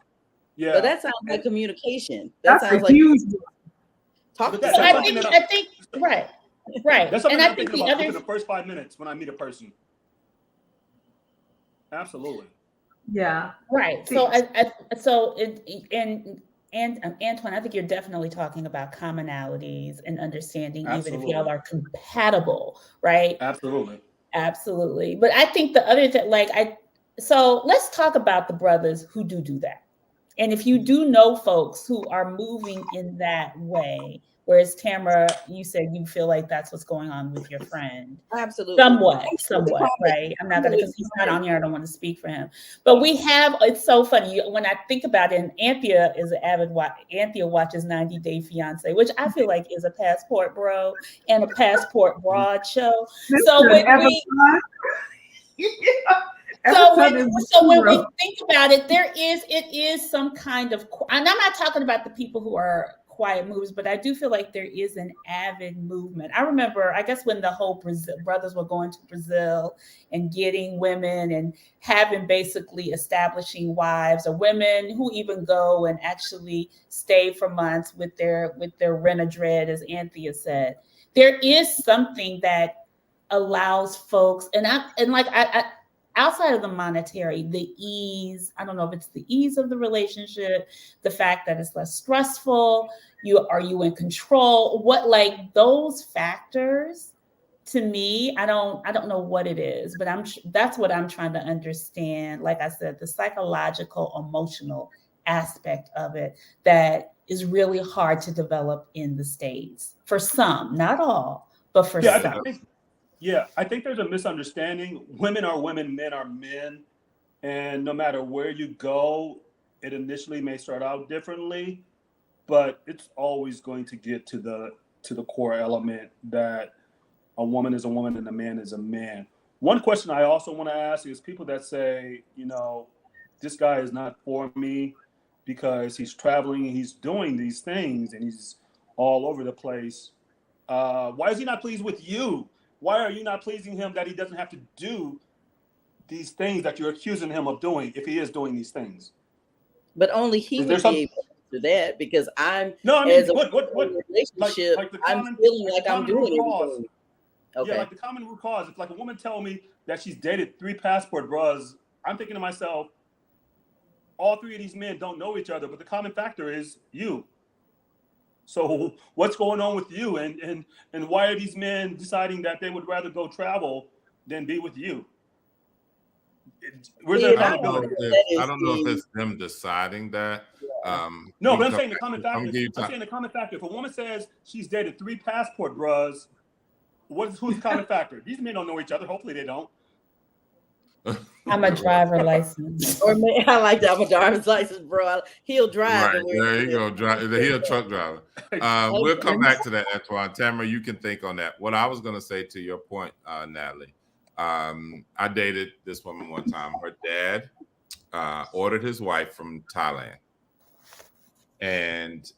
Yeah. But that sounds like communication. That sounds like huge. Talk. I think right. That's something I'm thinking about within the first 5 minutes when I meet a person. Absolutely. Yeah. Right. So Antoine, I think you're definitely talking about commonalities and understanding, even if y'all are compatible, right? Absolutely. But I think the other thing, so let's talk about the brothers who do that. And if you do know folks who are moving in that way, whereas Tamara, you said you feel like that's what's going on with your friend. Absolutely. Somewhat, right? I'm not going to, because he's not on here, I don't want to speak for him. But it's so funny. When I think about it, and Anthea is an avid Anthea watches 90 Day Fiance, which I feel like is a passport bro and a passport broad show. So when we think about it, it is some kind of, and I'm not talking about the people who are quiet moves, but I do feel like there is an avid movement. I remember, I guess, when the whole brothers were going to Brazil and getting women and having basically establishing wives, or women who even go and actually stay for months with their rent-a-dread, as Anthea said. There is something that allows folks, I outside of the monetary, the ease, I don't know if it's the ease of the relationship, the fact that it's less stressful, are you in control? Those factors, to me, I don't know what it is, but that's what I'm trying to understand. Like I said, the psychological, emotional aspect of it that is really hard to develop in the States. For some, not all, but for some. I think there's a misunderstanding. Women are women, men are men. And no matter where you go, it initially may start out differently, but it's always going to get to the core element that a woman is a woman and a man is a man. One question I also want to ask is people that say, this guy is not for me because he's traveling and he's doing these things and he's all over the place. Why is he not pleased with you? Why are you not pleasing him that he doesn't have to do these things that you're accusing him of doing if he is doing these things? But only he would be able to do that, because as a relationship, I'm feeling like I'm doing everything. Okay. Yeah, like the common root cause. If like a woman tell me that she's dated 3 passport bros, I'm thinking to myself, all 3 of these men don't know each other, but the common factor is you. So what's going on with you, and why are these men deciding that they would rather go travel than be with you? Where's their accountability? I don't know if it's them deciding that. No, but I'm saying the common factor. I'm saying the common factor. If a woman says she's dated 3 passport bros, who's the common factor? These men don't know each other. Hopefully they don't. I'm a driver license. Or I like that. I'm a driver's license, bro. He'll drive. Right, there you go. He's a truck driver. We'll come back to that, Antoine. Tamara, you can think on that. What I was going to say to your point, Natalie, I dated this woman one time. Her dad ordered his wife from Thailand. And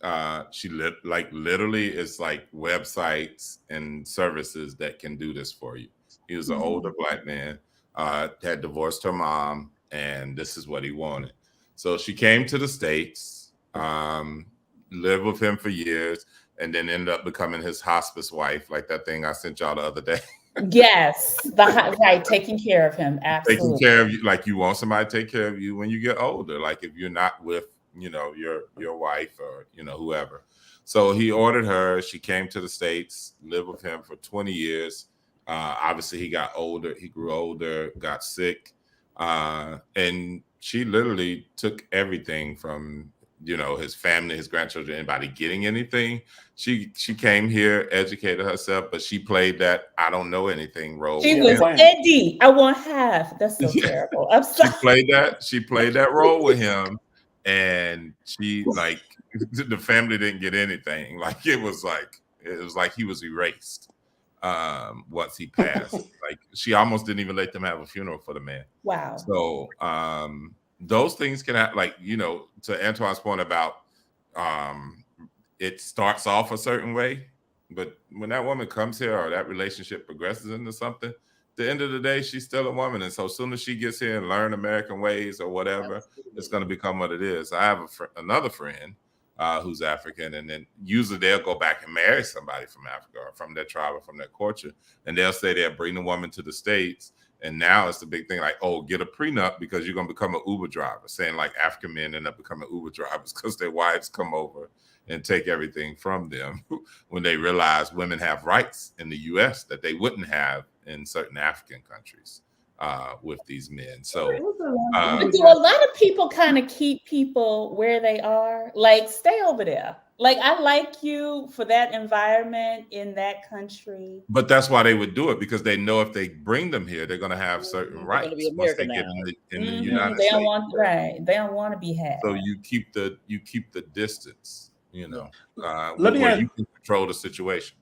she literally it's like websites and services that can do this for you. He was an older Black man. Had divorced her mom, and this is what he wanted. So she came to the States, lived with him for years, and then ended up becoming his hospice wife, like that thing I sent y'all the other day. Yes, right, taking care of him, absolutely. Taking care of you, like you want somebody to take care of you when you get older. Like if you're not with your wife or whoever. So he ordered her. She came to the States, lived with him for 20 years. Obviously, he got older. He grew older, got sick, and she literally took everything from his family, his grandchildren, anybody getting anything. She came here, educated herself, but she played that I don't know anything role. She was Eddie. I want half. That's so terrible. I'm sorry. She played that role with him, and she the family didn't get anything. Like it was like he was erased once he passed. Like she almost didn't even let them have a funeral for the man. Wow. So those things can have, to Antoine's point about it starts off a certain way, but when that woman comes here or that relationship progresses into something, at the end of the day, she's still a woman. And so as soon as she gets here and learn American ways or whatever, it's going to become what it is. I have another friend who's African, and then usually they'll go back and marry somebody from Africa or from their tribe or from their culture, and they'll say they'll bring the woman to the States. And now it's the big thing, like, oh, get a prenup because you're going to become an Uber driver, saying like African men end up becoming Uber drivers because their wives come over and take everything from them when they realize women have rights in the U.S. that they wouldn't have in certain African countries with these men. So but do a lot of people kind of keep people where they are? Like, stay over there. Like, I like you for that environment in that country. But that's why they would do it, because they know if they bring them here, they're going to have certain rights once they get in the United States. They don't want to be had. So you keep the distance. you can control the situation.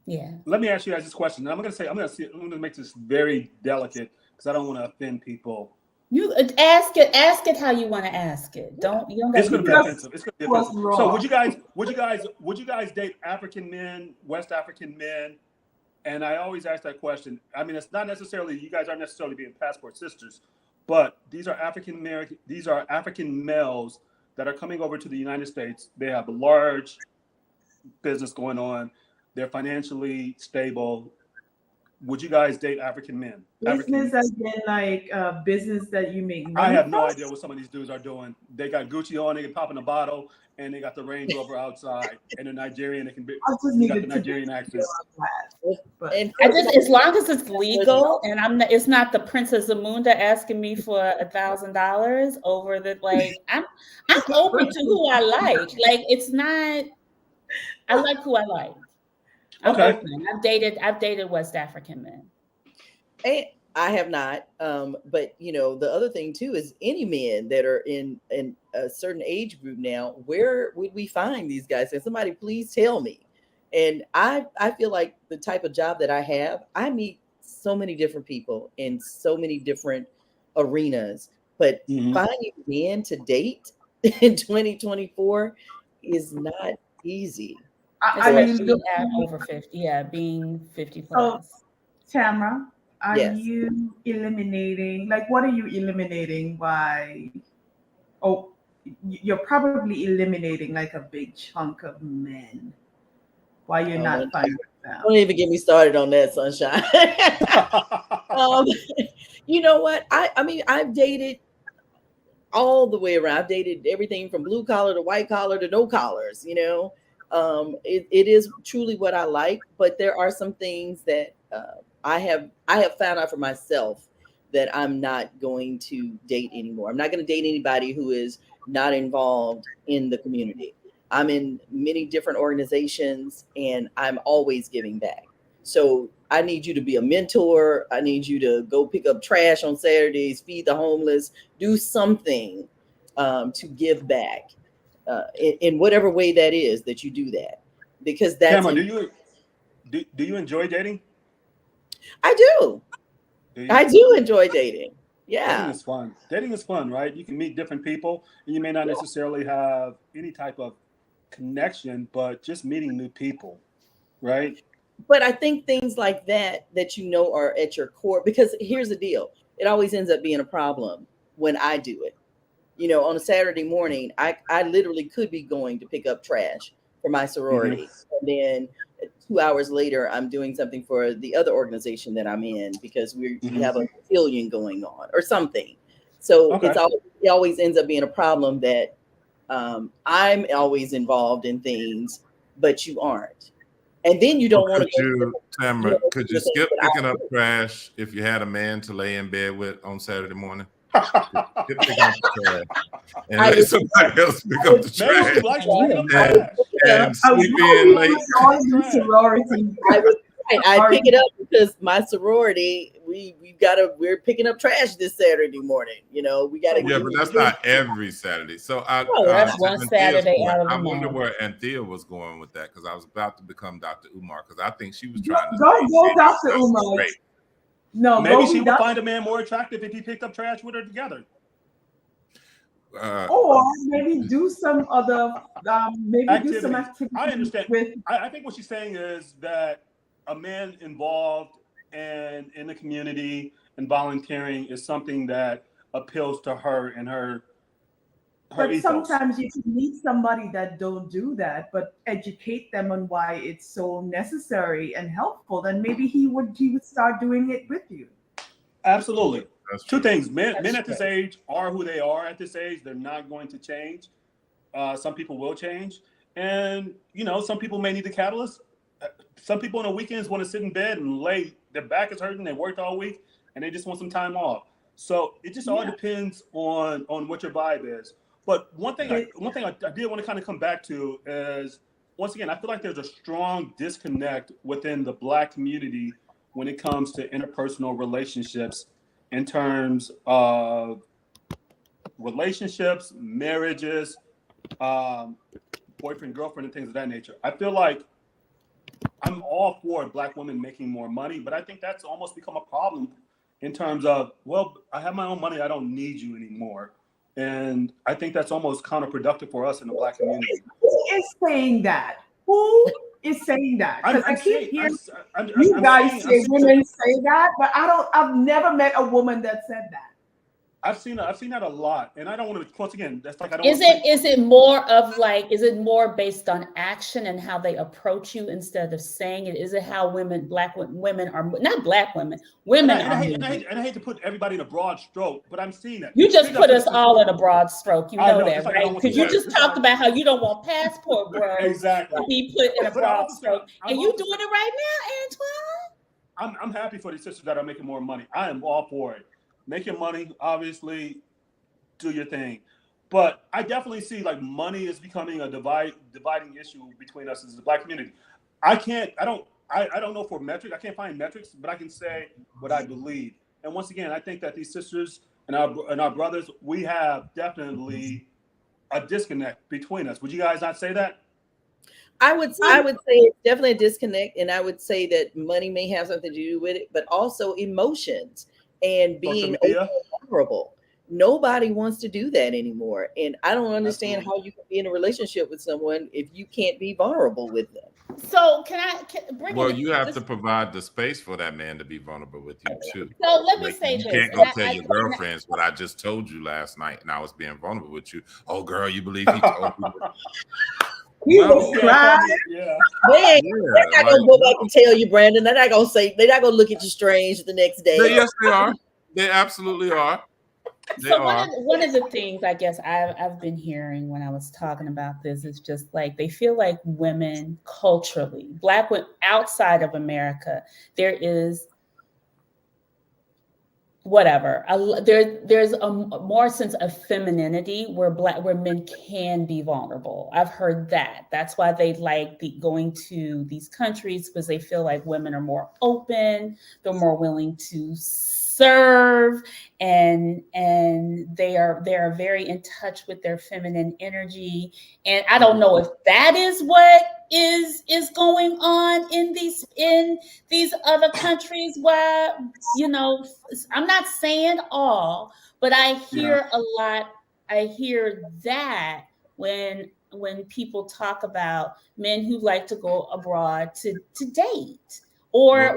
Yeah. Let me ask you guys this question. I'm going to make this very delicate because I don't want to offend people. You ask it how you want to ask it. It's going to be offensive. It's going to be offensive. So would you guys date African men, West African men? And I always ask that question. I mean, it's not necessarily, you guys aren't necessarily being passport sisters, but these are African males that are coming over to the United States. They have a large business going on. They're financially stable. Would you guys date African men? Business as in like business that you make money I have no idea what some of these dudes are doing. They got Gucci on, they can pop in a bottle, and they got the Range Rover outside, and they're Nigerian. They can be. You got the Nigerian accent. As long as it's legal, and it's not the Princess Zamunda asking me for $1,000 over the I'm open to who I like. Like, it's not. I like who I like. Okay. I've dated West African men. And I have not. But the other thing too is any men that are in a certain age group now, where would we find these guys? And somebody please tell me. And I feel like the type of job that I have, I meet so many different people in so many different arenas. But finding men to date in 2024 is not easy. Over 50, being 50 plus. So, Tamara, are you eliminating? Like, what are you eliminating by? Oh, you're probably eliminating like a big chunk of men. Why you're not finding them? Don't even get me started on that, Sunshine. You know what? I mean, I've dated all the way around. I've dated everything from blue collar to white collar to no collars. It is truly what I like, but there are some things that I have found out for myself that I'm not going to date anymore. I'm not going to date anybody who is not involved in the community. I'm in many different organizations and I'm always giving back. So I need you to be a mentor. I need you to go pick up trash on Saturdays, feed the homeless, do something to give back. In whatever way that is that you do that, because that's. Cameron, do you enjoy dating? I do. I do enjoy dating. Yeah, dating is fun. Dating is fun, right? You can meet different people, and you may not necessarily have any type of connection, but just meeting new people, right? But I think things like that are at your core, because here's the deal: it always ends up being a problem when I do it. On a Saturday morning, I literally could be going to pick up trash for my sorority. And then 2 hours later, I'm doing something for the other organization that I'm in because we have a billion going on or something. So it always ends up being a problem that I'm always involved in things, but you aren't. And then you don't want to go. Tamara, could you skip picking up trash if you had a man to lay in bed with on Saturday morning? Skip picking up the trash and let somebody else pick up the trash. Maybe like picking up trash. And sleep in late. I pick it up because my sorority, we're picking up trash this Saturday morning. You know, we got to. Yeah, but that's not every Saturday. So that's one Saturday out of the month. I wonder where Anthea was going with that, because I was about to become Dr. Umar, because I think she was trying to go Dr. Umar. No, maybe she would find a man more attractive if he picked up trash with her together. Or maybe do some other do some activity. I understand. I think what she's saying is that a man involved and in the community and volunteering is something that appeals to her and her but ethos. Sometimes you can meet somebody that don't do that, but educate them on why it's so necessary and helpful. Then maybe he would start doing it with you. Absolutely. Two things. Men at this age are who they are at this age. They're not going to change. Some people will change. And, some people may need a catalyst. Some people on the weekends want to sit in bed and their back is hurting. They worked all week and they just want some time off. So it just all depends on what your vibe is. But one thing I did want to kind of come back to is, once again, I feel like there's a strong disconnect within the Black community when it comes to interpersonal relationships, in terms of relationships, marriages, boyfriend, girlfriend, and things of that nature. I feel like I'm all for Black women making more money, but I think that's almost become a problem in terms of, well, I have my own money, I don't need you anymore. And I think that's almost counterproductive for us in the Black community. Who is saying that? Who is saying that? Because I keep hearing you guys say women say that, but I've never met a woman that said that. I've seen that a lot, and I don't want to. Once again, that's like I don't. Is it more of like? Is it more based on action and how they approach you instead of saying it? Is it how Black women are not Black women? Women are. And I hate to put everybody in a broad stroke, but I'm seeing that. You just put us all in a broad stroke. You know that, right? Because you just talked about how you don't want passport bros exactly to be put in a broad stroke, and you doing it right now, Antoine. I'm happy for these sisters that are making more money. I am all for it. Make your money, obviously, do your thing. But I definitely see like money is becoming a dividing issue between us as the Black community. I don't know for metrics. I can't find metrics, but I can say what I believe. And once again, I think that these sisters and our brothers, we have definitely a disconnect between us. Would you guys not say that? I would say it's definitely a disconnect, and I would say that money may have something to do with it, but also emotions. And being vulnerable. Nobody wants to do that anymore. And I don't understand how you can be in a relationship with someone if you can't be vulnerable with them. So Well, you have to provide the space for that man to be vulnerable with you too. So let me say this. You can't go tell your girlfriends what I just told you last night and I was being vulnerable with you. Oh girl, you believe he told you? He was crying. They're not gonna go back and tell you, Brandon. They're not gonna look at you strange the next day. Yes, they are. They absolutely are. One of the things I guess I've been hearing when I was talking about this is just like they feel like women culturally, Black women outside of America, there is whatever. There's a more sense of femininity where men can be vulnerable. I've heard that. That's why they like going to these countries, because they feel like women are more open, they're more willing to serve, and they are very in touch with their feminine energy. And I don't know if that is what is going on in these other countries where, I'm not saying all, but I hear a lot. I hear that when people talk about men who like to go abroad to date or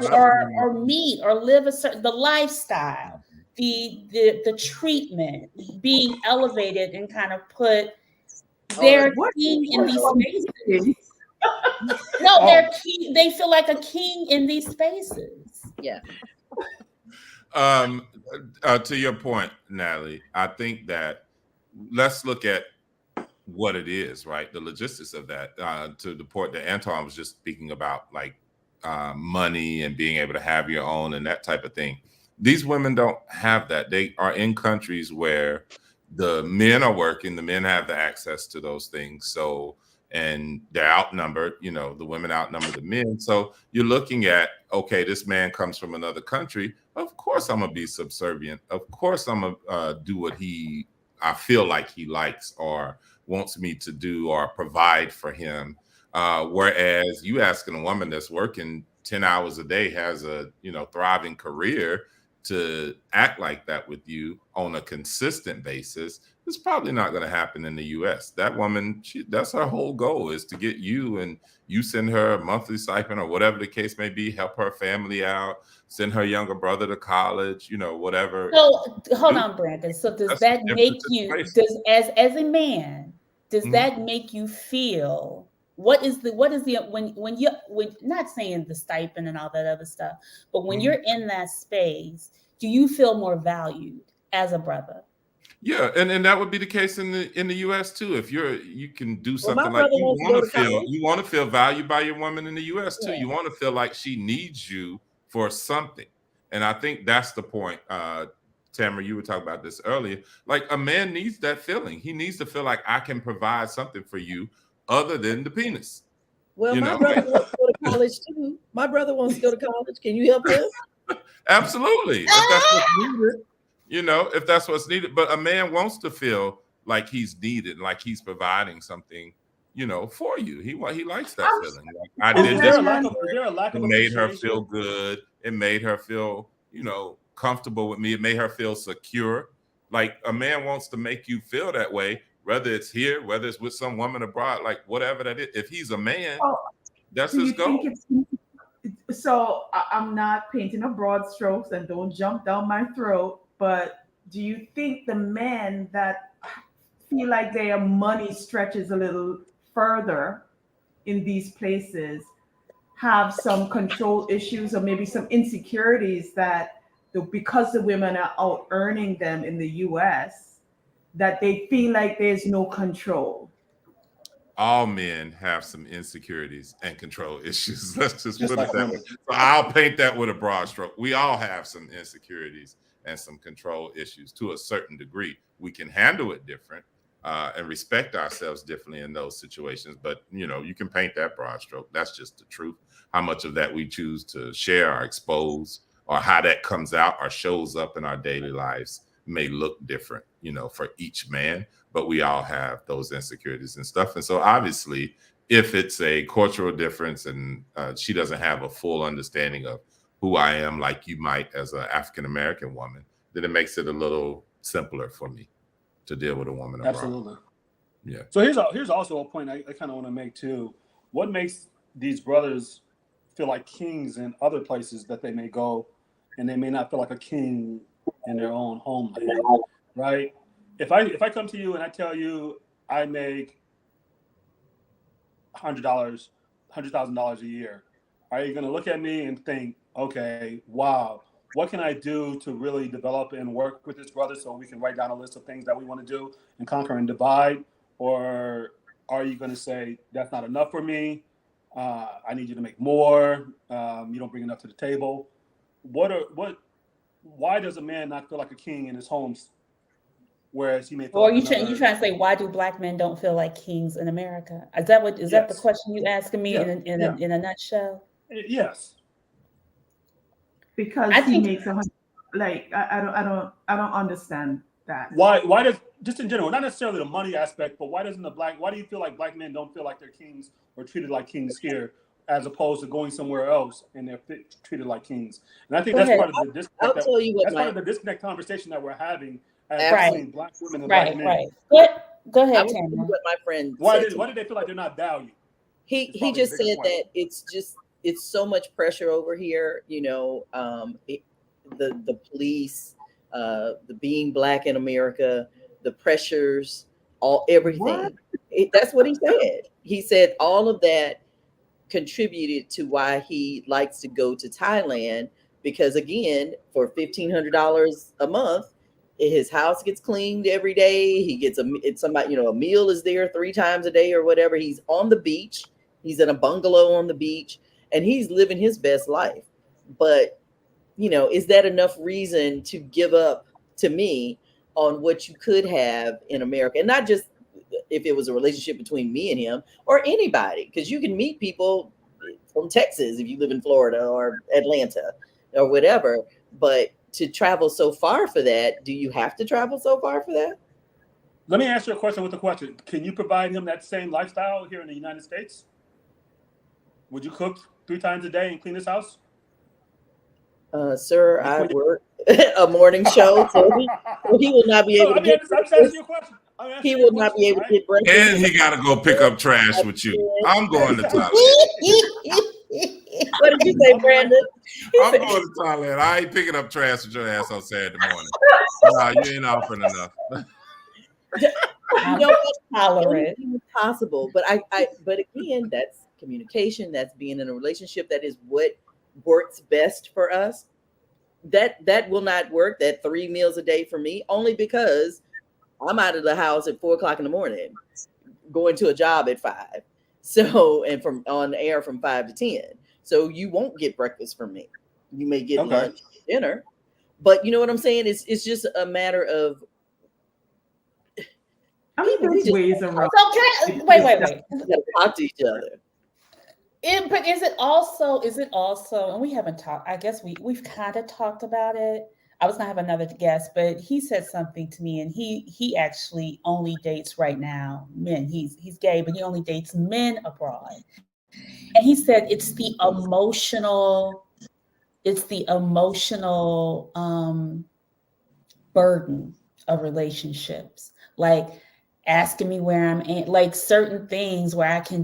meet or live the lifestyle, the treatment, being elevated and kind of put their king in these spaces. No, they're king. They feel like a king in these spaces. Yeah. To your point, Natalie, I think that let's look at what it is, right? The logistics of that, to the point that Antoine was just speaking about, like money and being able to have your own and that type of thing. These women don't have that. They are in countries where the men are working, the men have the access to those things. So, and they're outnumbered, the women outnumber the men. So you're looking at, okay, this man comes from another country. Of course, I'm going to be subservient. Of course, I'm going to do what I feel like he likes or wants me to do or provide for him. Whereas you asking a woman that's working 10 hours a day, has a thriving career, to act like that with you on a consistent basis, it's probably not going to happen in the US. That woman, that's her whole goal, is to get you, and you send her a monthly stipend or whatever the case may be, help her family out, send her younger brother to college, whatever. So hold on, Brandon. So does that make you, as a man, does that make you feel, what is the when not saying the stipend and all that other stuff, but when you're in that space, do you feel more valued as a brother? Yeah, and that would be the case in the US too. If you can do something like you want to feel valued by your woman in the US too. Yeah. You want to feel like she needs you for something. And I think that's the point. Tamara, you were talking about this earlier. Like, a man needs that feeling. He needs to feel like I can provide something for you other than the penis. Well, my brother wants to go to college too. My brother wants to go to college. Can you help him? Absolutely. If that's what's needed, if that's what's needed. But a man wants to feel like he's needed, like he's providing something, for you. He likes that feeling. Like, I did this. It made her feel good. It made her feel, comfortable with me. It made her feel secure. Like, a man wants to make you feel that way, whether it's here, whether it's with some woman abroad, like whatever that is. If he's a man, that's his goal. So I'm not painting a broad strokes, and don't jump down my throat, but do you think the men that feel like their money stretches a little further in these places have some control issues or maybe some insecurities that because the women are out earning them in the US, that they feel like there's no control? All men have some insecurities and control issues. Let's just put it that way. So I'll paint that with a broad stroke. We all have some insecurities and some control issues to a certain degree. We can handle it different and respect ourselves differently in those situations. But, you can paint that broad stroke. That's just the truth. How much of that we choose to share or expose, or how that comes out or shows up in our daily lives, may look different, for each man. But we all have those insecurities and stuff. And so obviously, if it's a cultural difference and she doesn't have a full understanding of who I am, like you might as an African-American woman, then it makes it a little simpler for me to deal with a woman abroad. Absolutely. Yeah. So here's also a point I kind of want to make too. What makes these brothers feel like kings in other places that they may go, and they may not feel like a king in their own homeland, right? If I come to you and I tell you I make $100,000 a year, are you going to look at me and think, okay, wow, what can I do to really develop and work with this brother so we can write down a list of things that we want to do and conquer and divide? Or are you going to say, that's not enough for me? I need you to make more. You don't bring enough to the table. Why does a man not feel like a king in his home? Whereas he may feel you trying to say, why do Black men don't feel like kings in America? Is that the question you asking me in a nutshell? Yes. Because he makes I don't understand that. Why does, just in general, not necessarily the money aspect, but why do you feel like Black men don't feel like they're kings or treated like kings here, as opposed to going somewhere else and they're treated like kings? And I think that's part of the disconnect. I'll tell you what, that's part of the disconnect conversation that we're having between Black women and Black men. Right. Go ahead, Tamara. What my friend why did they feel like they're not valued? He just said that it's so much pressure over here. The police, the being Black in America, the pressures, everything. That's what he said. He said all of that contributed to why he likes to go to Thailand, because again, for $1,500 a month, His house gets cleaned every day. He gets a meal is there 3 times a day or whatever. He's on the beach. He's in a bungalow on the beach, and he's living his best life. But, is that enough reason to give up to me on what you could have in America? And not just if it was a relationship between me and him or anybody, because you can meet people from Texas if you live in Florida or Atlanta or whatever. But to travel so far for that, do you have to travel so far for that? Let me ask you a question with a question. Can you provide him that same lifestyle here in the United States? Would you cook 3 times a day and clean his house? Sir, I work a morning show, so he will not be able to get breakfast. He will not be able to get breakfast. And he got to go pick up trash with you. I'm going to Thailand. What did you say, Brandon? I'm going to Thailand. I ain't picking up trash with your ass on Saturday morning. Nah, you ain't offering enough. Tolerant. Anything is possible, but but again, that's communication. That's being in a relationship. That is what works best for us. That will not work. That 3 meals a day for me, only because I'm out of the house at 4:00 in the morning, going to a job at 5. So, and from on the air from 5 to 10. So you won't get breakfast from me. You may get lunch, dinner, but you know what I'm saying? It's just a matter of. I mean, there's ways around. So can I, wait. Talk to each other. But is it also, and we haven't talked, I guess we've kind of talked about it. I was gonna have another guest, but he said something to me, and he actually only dates right now men. He's gay, but he only dates men abroad. And he said it's the emotional burden of relationships. Like asking me where I'm at, like certain things where I can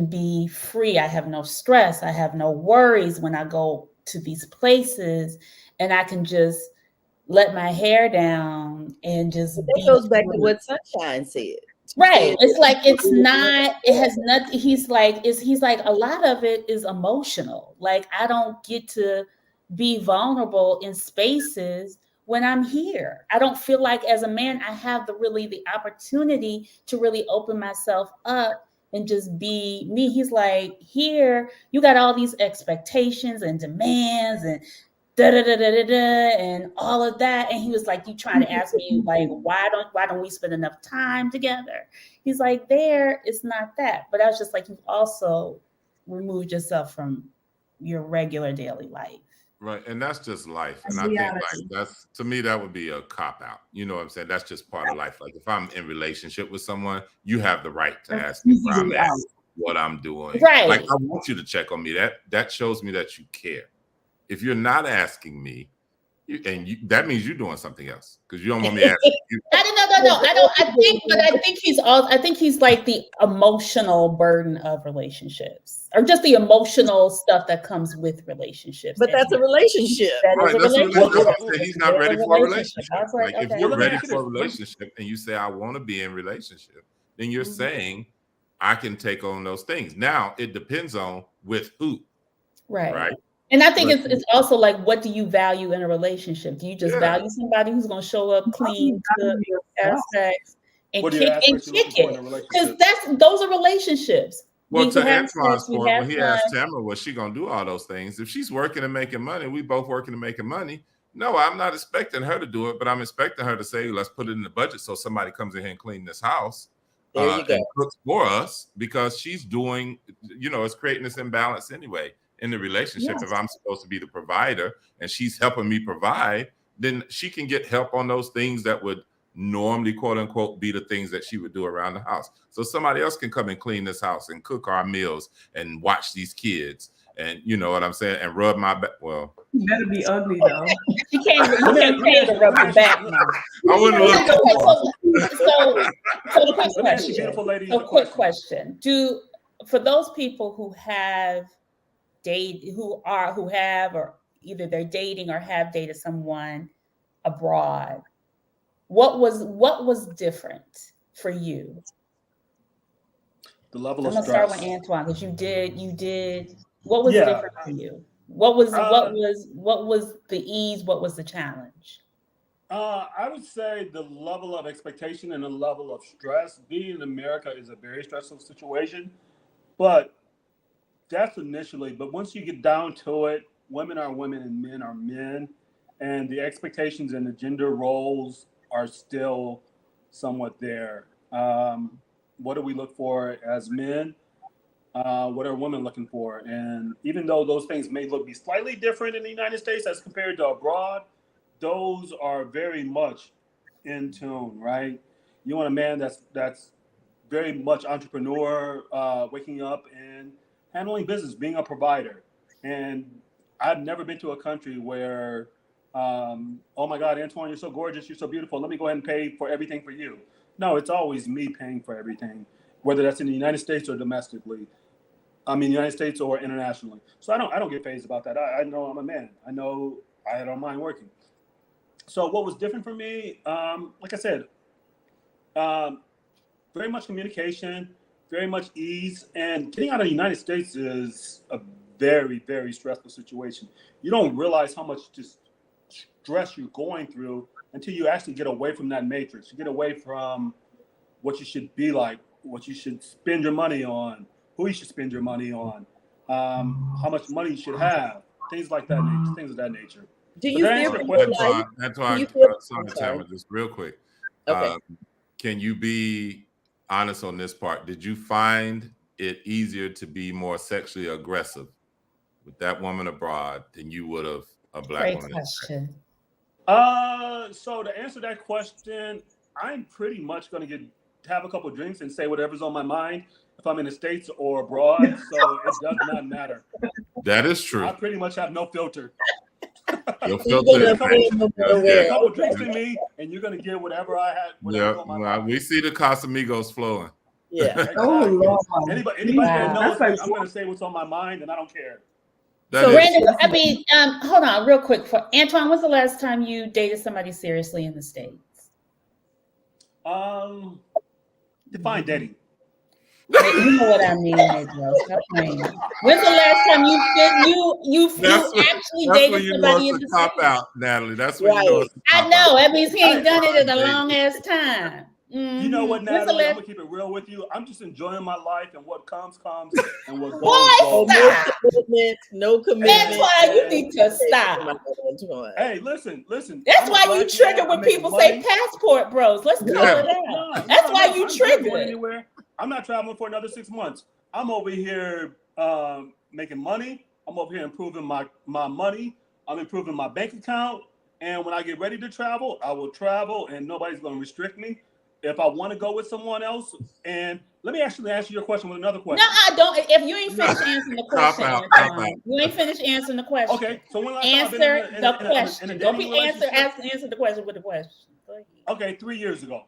be free. I have no stress. I have no worries when I go to these places, and I can just let my hair down and just. That goes back to what Sunshine said. Right. It's like, it has nothing. He's like, a lot of it is emotional. Like, I don't get to be vulnerable in spaces when I'm here. I don't feel like as a man, I have the opportunity to really open myself up and just be me. He's like, here, you got all these expectations and demands and and all of that. And he was like, you trying to ask me, like, why don't we spend enough time together? He's like, it's not that. But I was just like, you've also removed yourself from your regular daily life. Right. And that's just life. And I think like to me, that would be a cop out. You know what I'm saying? That's just part of life. Like if I'm in relationship with someone, you have the right to ask me where I'm at, what I'm doing. Right. Like I want you to check on me. That shows me that you care. If you're not asking me, that means you're doing something else because you don't want me asking you. No. I think he's like the emotional burden of relationships, or just the emotional stuff that comes with relationships. But that's a relationship. He's not ready for a relationship. Like if you're ready for a relationship and you say I want to be in relationship, then you're saying I can take on those things. Now it depends on with who. Right. And I think it's also like, what do you value in a relationship? Do you just value somebody who's going to show up clean, to have sex, and kick it? Because those are relationships. Well, to Antoine's point, when he asked Tamara, was she going to do all those things? If she's working and making money, we both working and making money. No, I'm not expecting her to do it, but I'm expecting her to say, let's put it in the budget so somebody comes in here and clean this house and cooks for us, because she's doing, it's creating this imbalance anyway. In the relationship, if I'm supposed to be the provider and she's helping me provide, then she can get help on those things that would normally, quote unquote, be the things that she would do around the house. So somebody else can come and clean this house and cook our meals and watch these kids, and you know what I'm saying, and rub my back. Well, you better be ugly though. You can't rub your back now. I wouldn't look. So quick question. For those people who have or either they're dating or have dated someone abroad, what was different for you? The level of stress. I'm gonna start with Antoine, because you did. What was different for you? What was the ease? What was the challenge? I would say the level of expectation and the level of stress. Being in America is a very stressful situation, but that's initially. But once you get down to it, women are women and men are men, and the expectations and the gender roles are still somewhat there. What do we look for as men? What are women looking for? And even though those things may be slightly different in the United States as compared to abroad, those are very much in tune, right? You want a man that's very much entrepreneur, waking up and handling business, being a provider. And I've never been to a country where, oh my God, Antoine, you're so gorgeous, you're so beautiful. Let me go ahead and pay for everything for you. No, it's always me paying for everything, whether that's in the United States or domestically. I mean, United States or internationally. So I don't get phased about that. I know I'm a man. I know I don't mind working. So what was different for me, like I said, um, very much communication, very much ease, and getting out of the United States is a very, very stressful situation. You don't realize how much just stress you're going through until you actually get away from that matrix. You get away from what you should be like, what you should spend your money on, who you should spend your money on, how much money you should have, things like that nature, things of that nature. Do But you that fear answer the for your question. life? Antoine, Do you feel? sorry, I'm sorry. Tamara, just real quick. Okay. Can you be honest on this part? Did you find it easier to be more sexually aggressive with that woman abroad than you would have a black Great woman? question. So to answer that question, I'm pretty much going to have a couple of drinks and say whatever's on my mind if I'm in the States or abroad. So it does not matter. That is true. I pretty much have no filter. Your You're filter gonna is pay no matter Get where. a couple Okay. drinks in me, and you're gonna get whatever I had, whatever's on my mind. we see the Casamigos flowing. Yeah. Exactly. Oh Lord. Anybody Wow. that knows That's me, like- I'm gonna say what's on my mind, and I don't care. That So is Brandon, true. I mean, hold on, real quick. For Antoine, when's the last time you dated somebody seriously in the States? Define dating. You know what I mean, Negro. Stop playing. When's the last time you actually That's dated when you know somebody in it's the a cop States? out, Natalie. That's when you know it's a I cop know. out. That means he ain't done it in a Dating. long ass time. You know what, Mhm. When's the Natalie? I'm last? gonna keep it real with you. I'm just enjoying my life, and what comes, and what goes, Boy, goes. stop. No commitment. Antoine, you need to stop. Antoine. Hey, listen. That's I'm a why you black trigger man, when I'm making people money. say passport bros. Let's call Yeah. it out. No, That's why you I'm not trigger going it. anywhere. I'm not traveling for another 6 months. I'm over here making money. I'm over here improving my money. I'm improving my bank account. And when I get ready to travel, I will travel, and nobody's going to restrict me. If I want to go with someone else, and let me actually answer your question with another No, question. I don't. If you ain't finished answering the question, Cop out. Antoine, you ain't finished answering the question. Okay, so when last time I've been Answer in the a question. Don't dating be answer relationship? the question with the question. Go ahead. Okay, 3 years ago.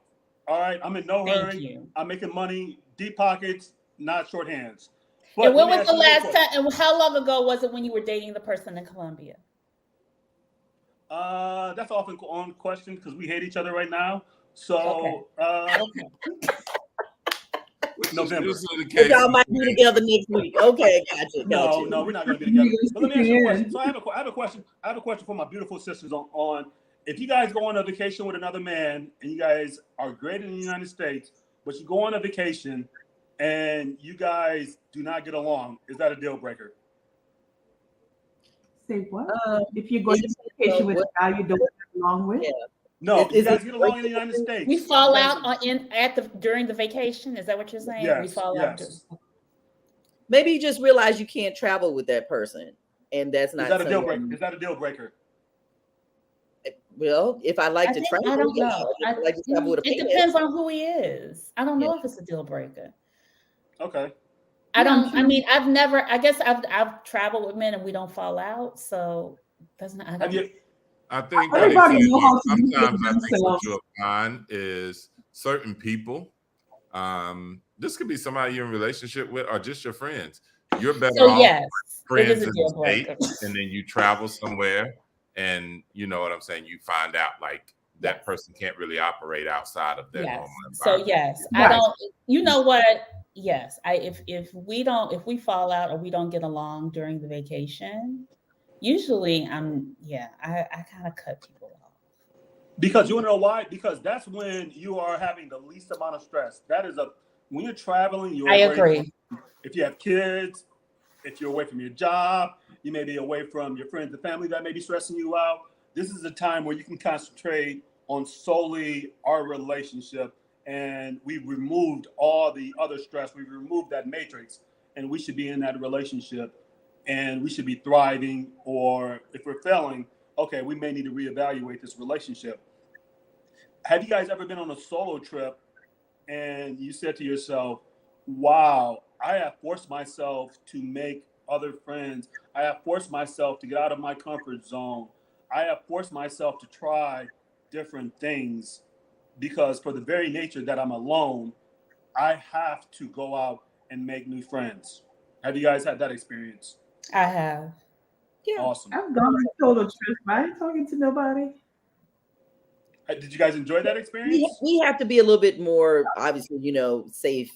All right, I'm in no Thank hurry. you. I'm making money, deep pockets, not short hands. But And when let me was the ask you another last question. time? And how long ago was it when you were dating the person in Colombia? That's often on question because we hate each other right now. So November. Usually the case. Y'all might be together next week. Okay, gotcha. No, we're not going to be together. But let me ask you a question. Yeah. So I have a question. I have a question for my beautiful sisters on if you guys go on a vacation with another man and you guys are great in the United States, but you go on a vacation and you guys do not get along, is that a deal breaker? Say what? Um, If you're going it to depends vacation on with what- a guy you don't get along with? Yeah. No, Is you guys it get along in the breaking? United States. We fall You guys- out during the vacation. Is that what you're saying? We Yes, fall out. yes. Maybe you just realize you can't travel with that person, and that's not Is that a deal someone- breaker? Is that a deal breaker? Well, if I like to travel, I don't yeah. know. If I like to travel with a It female. depends on who he is. I don't know Yeah. if it's a deal breaker. Okay. I Yeah, don't. I'm sure. I mean, I've never. I guess I've traveled with men and we don't fall out. So that's not. I Have don't. you? I think Everybody that know how to do sometimes it I think what themselves. you'll find is certain people. This could be somebody you're in a relationship with or just your friends. You're better So off yes, it friends is a in deal the States, breaker. and then you travel somewhere and you know what I'm saying, you find out like that Yes. person can't really operate outside of their Yes. normal So environment. yes, I Right. don't. You know what? Yes, if we fall out or we don't get along during the vacation, usually I kind of cut people off. Because you want to know why? Because that's when you are having the least amount of stress. When you're traveling, you're I away agree. if you have kids, if you're away from your job, you may be away from your friends and family that may be stressing you out. This is a time where you can concentrate on solely our relationship, and we've removed all the other stress. We've removed that matrix, and we should be in that relationship, and we should be thriving. Or if we're failing, okay, we may need to reevaluate this relationship. Have you guys ever been on a solo trip and you said to yourself, wow, I have forced myself to make other friends. I have forced myself to get out of my comfort zone. I have forced myself to try different things because for the very nature that I'm alone, I have to go out and make new friends. Have you guys had that experience? I have. Yeah. Awesome. I've gone on solo trips. I ain't talking to nobody. Did you guys enjoy that experience? We have to be a little bit more, obviously, safer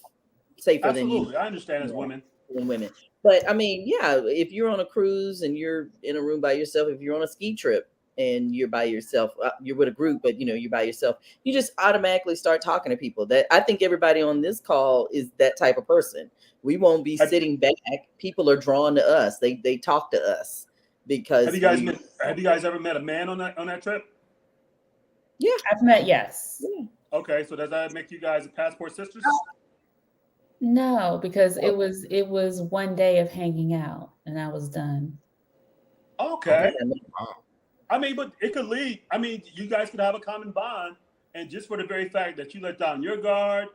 Absolutely. than I understand as women. women. But I mean, yeah, if you're on a cruise and you're in a room by yourself, if you're on a ski trip and you're by yourself, you're with a group, but you're by yourself, you just automatically start talking to people. That I think everybody on this call is that type of person. We won't be sitting back. People are drawn to us. They talk to us because have you guys ever met a man on that trip? Yeah, I've met, yes. Yeah. Okay, so does that make you guys passport sisters? No, because it was one day of hanging out and I was done. Okay. I mean, but it could lead. I mean, you guys could have a common bond, and just for the very fact that you let down your guard,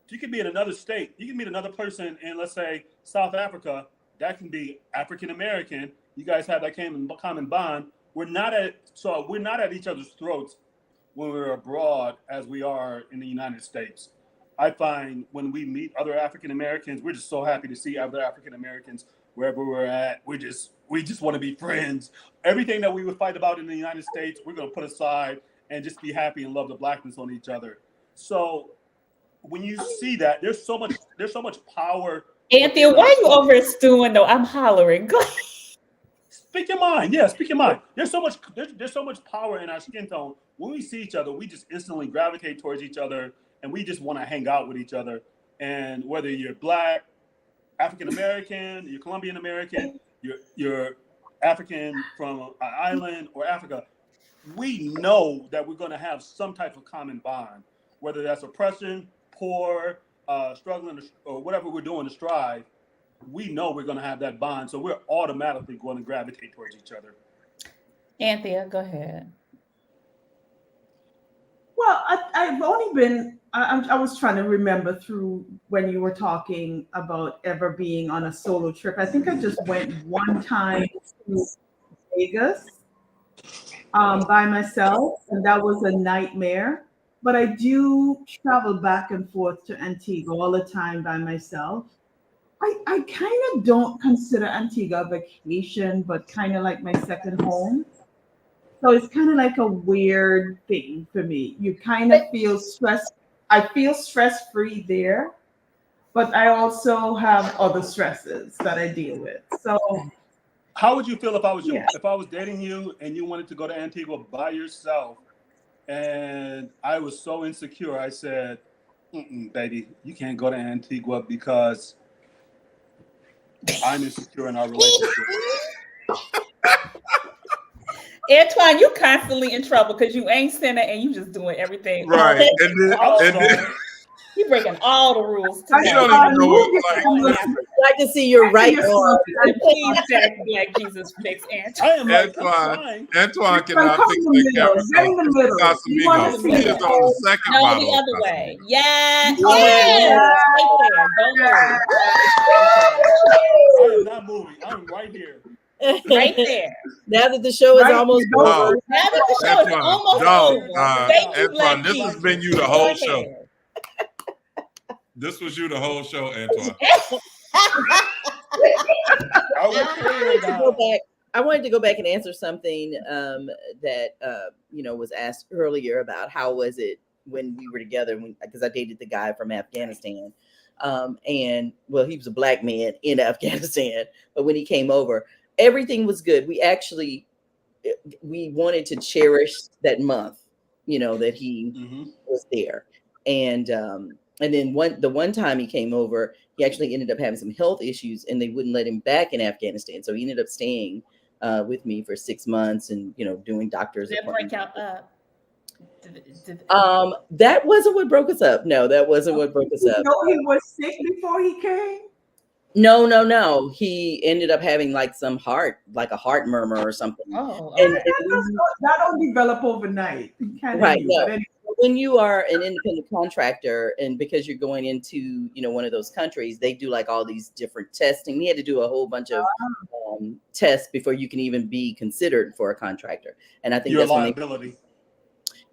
you could be in another state. You can meet another person in, let's say, South Africa. That can be African American. You guys have that common bond. We're not at each other's throats when we're abroad as we are in the United States. I find when we meet other African Americans, we're just so happy to see other African Americans wherever we're at. We just want to be friends. Everything that we would fight about in the United States, we're going to put aside and just be happy and love the blackness on each other. So when you see that, there's so much power. Anthea, why are you over stewing though? I'm hollering. Go ahead. Speak your mind. Yeah, speak your mind. There's so much power in our skin tone. When we see each other, we just instantly gravitate towards each other, and we just want to hang out with each other. And whether you're Black, African American, you're Colombian American, you're African from an island or Africa, we know that we're going to have some type of common bond, whether that's oppression, poor, struggling, or whatever we're doing to strive. We know we're going to have that bond, so we're automatically going to gravitate towards each other. Anthea, go ahead. Well, I've only been, I was trying to remember through when you were talking about ever being on a solo trip. I think I just went one time to Vegas by myself, and that was a nightmare. But I do travel back and forth to Antigua all the time by myself. I kind of don't consider Antigua a vacation, but kind of like my second home. So it's kind of like a weird thing for me. You kind of feel stressed. I feel stress-free there, but I also have other stresses that I deal with. So how would you feel if I was if I was dating you and you wanted to go to Antigua by yourself, and I was so insecure, I said, baby, you can't go to Antigua because I'm insecure in our relationship. Antoine, you constantly in trouble because you ain't sinning and you just doing everything. Right. And then you breaking all the rules you don't even know what I can see your right arm. Please, Jack Black Jesus fix Antoine. Antoine cannot fix the camera. He is on the second bottle. No, the other way. Yeah. Yes. Right there. I am not moving. I'm right here. Right there. Now that the show is almost over. Now that the show is almost over. Thank you, Antoine, this has been you the whole show. This was you the whole show, Antoine. I wanted to go back and answer something that was asked earlier about how was it when we were together, because I dated the guy from Afghanistan. And well, he was a Black man in Afghanistan, but when he came over, everything was good. We wanted to cherish that month. that he was there. And then the one time he came over, he actually ended up having some health issues, and they wouldn't let him back in Afghanistan. So he ended up staying with me for 6 months, and doing doctors. Did that break out up? That wasn't what broke us up. No, that wasn't what broke us up. No, he was sick before he came. No. He ended up having like a heart murmur or something. Oh, and that don't develop overnight. Right. No. When you are an independent contractor, and because you're going into one of those countries, they do like all these different testing. He had to do a whole bunch of tests before you can even be considered for a contractor. And I think your that's liability.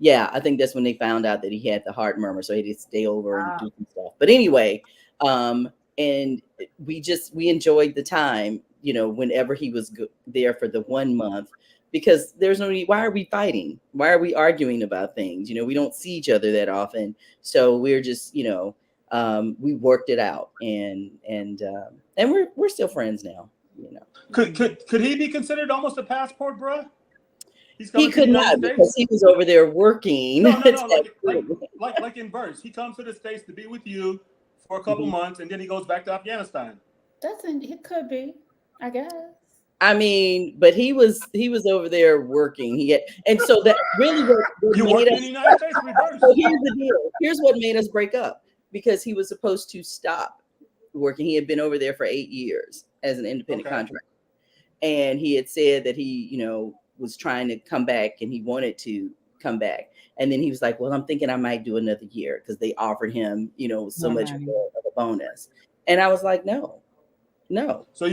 I think that's when they found out that he had the heart murmur, so he had to stay over and do some stuff. But anyway, and we enjoyed the time, whenever he was there for the 1 month, because there's no need. Why are we fighting? Why are we arguing about things? We don't see each other that often, so we're just, we worked it out, and we're still friends now. Could he be considered almost a passport, bro? He could not, because he was over there working. No, like in verse. He comes to the States to be with you for a couple months, and then he goes back to Afghanistan. It could be, I guess. I mean, but he was over there working. And so that really what you worked in the United States reverse. So here's the deal. Here's what made us break up, because he was supposed to stop working. He had been over there for 8 years as an independent contractor, and he had said that he, was trying to come back, and he wanted to come back. And then he was like, well, I'm thinking I might do another year, because they offered him, so much more of a bonus. And I was like, no. So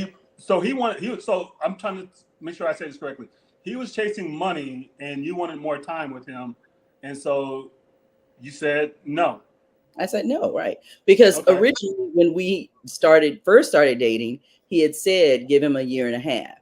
I'm trying to make sure I say this correctly. He was chasing money, and you wanted more time with him. And so you said no. I said no, right? Because originally when we first started dating, he had said, give him a year and a half.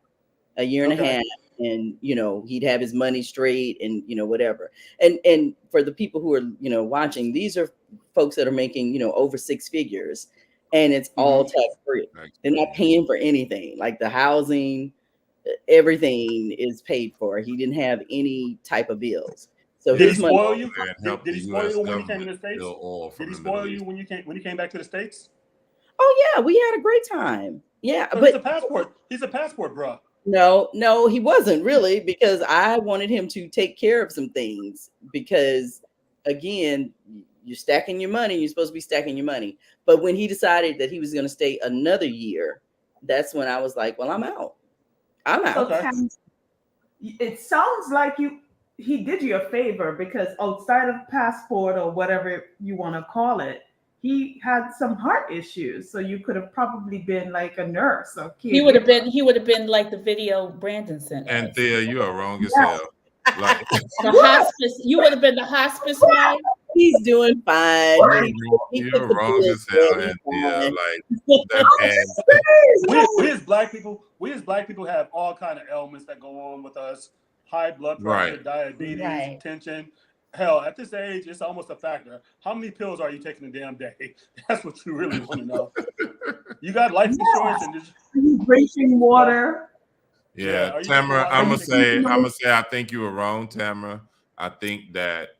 And he'd have his money straight, and whatever. And for the people who are watching, these are folks that are making over 6 figures, and it's all tax free. They're not paying for anything, like the housing, everything is paid for. He didn't have any type of bills. So did he spoil you? Did he spoil you when you came to the States? Did he spoil you when you came back to the States? Oh yeah, we had a great time. Yeah, so but he's a passport, bro. No, he wasn't really, because I wanted him to take care of some things, because again, you're stacking your money. You're supposed to be stacking your money. But when he decided that he was going to stay another year, that's when I was like, well, I'm out. Okay. It sounds like he did you a favor, because outside of passport or whatever you want to call it, he had some heart issues. So you could have probably been like a nurse. He would have been like the video Brandon sent. And Thea, you are wrong as hell. Like the hospice, you would have been the hospice wife. He's doing fine. You're wrong as hell, and Thea. Like that we as black people have all kind of ailments that go on with us: high blood pressure, diabetes, tension. Hell, at this age, it's almost a factor. How many pills are you taking a damn day? That's what you really want to know. You got life insurance and just drinking water. Yeah, Tamara, I'm gonna say, I think you were wrong, Tamara. I think that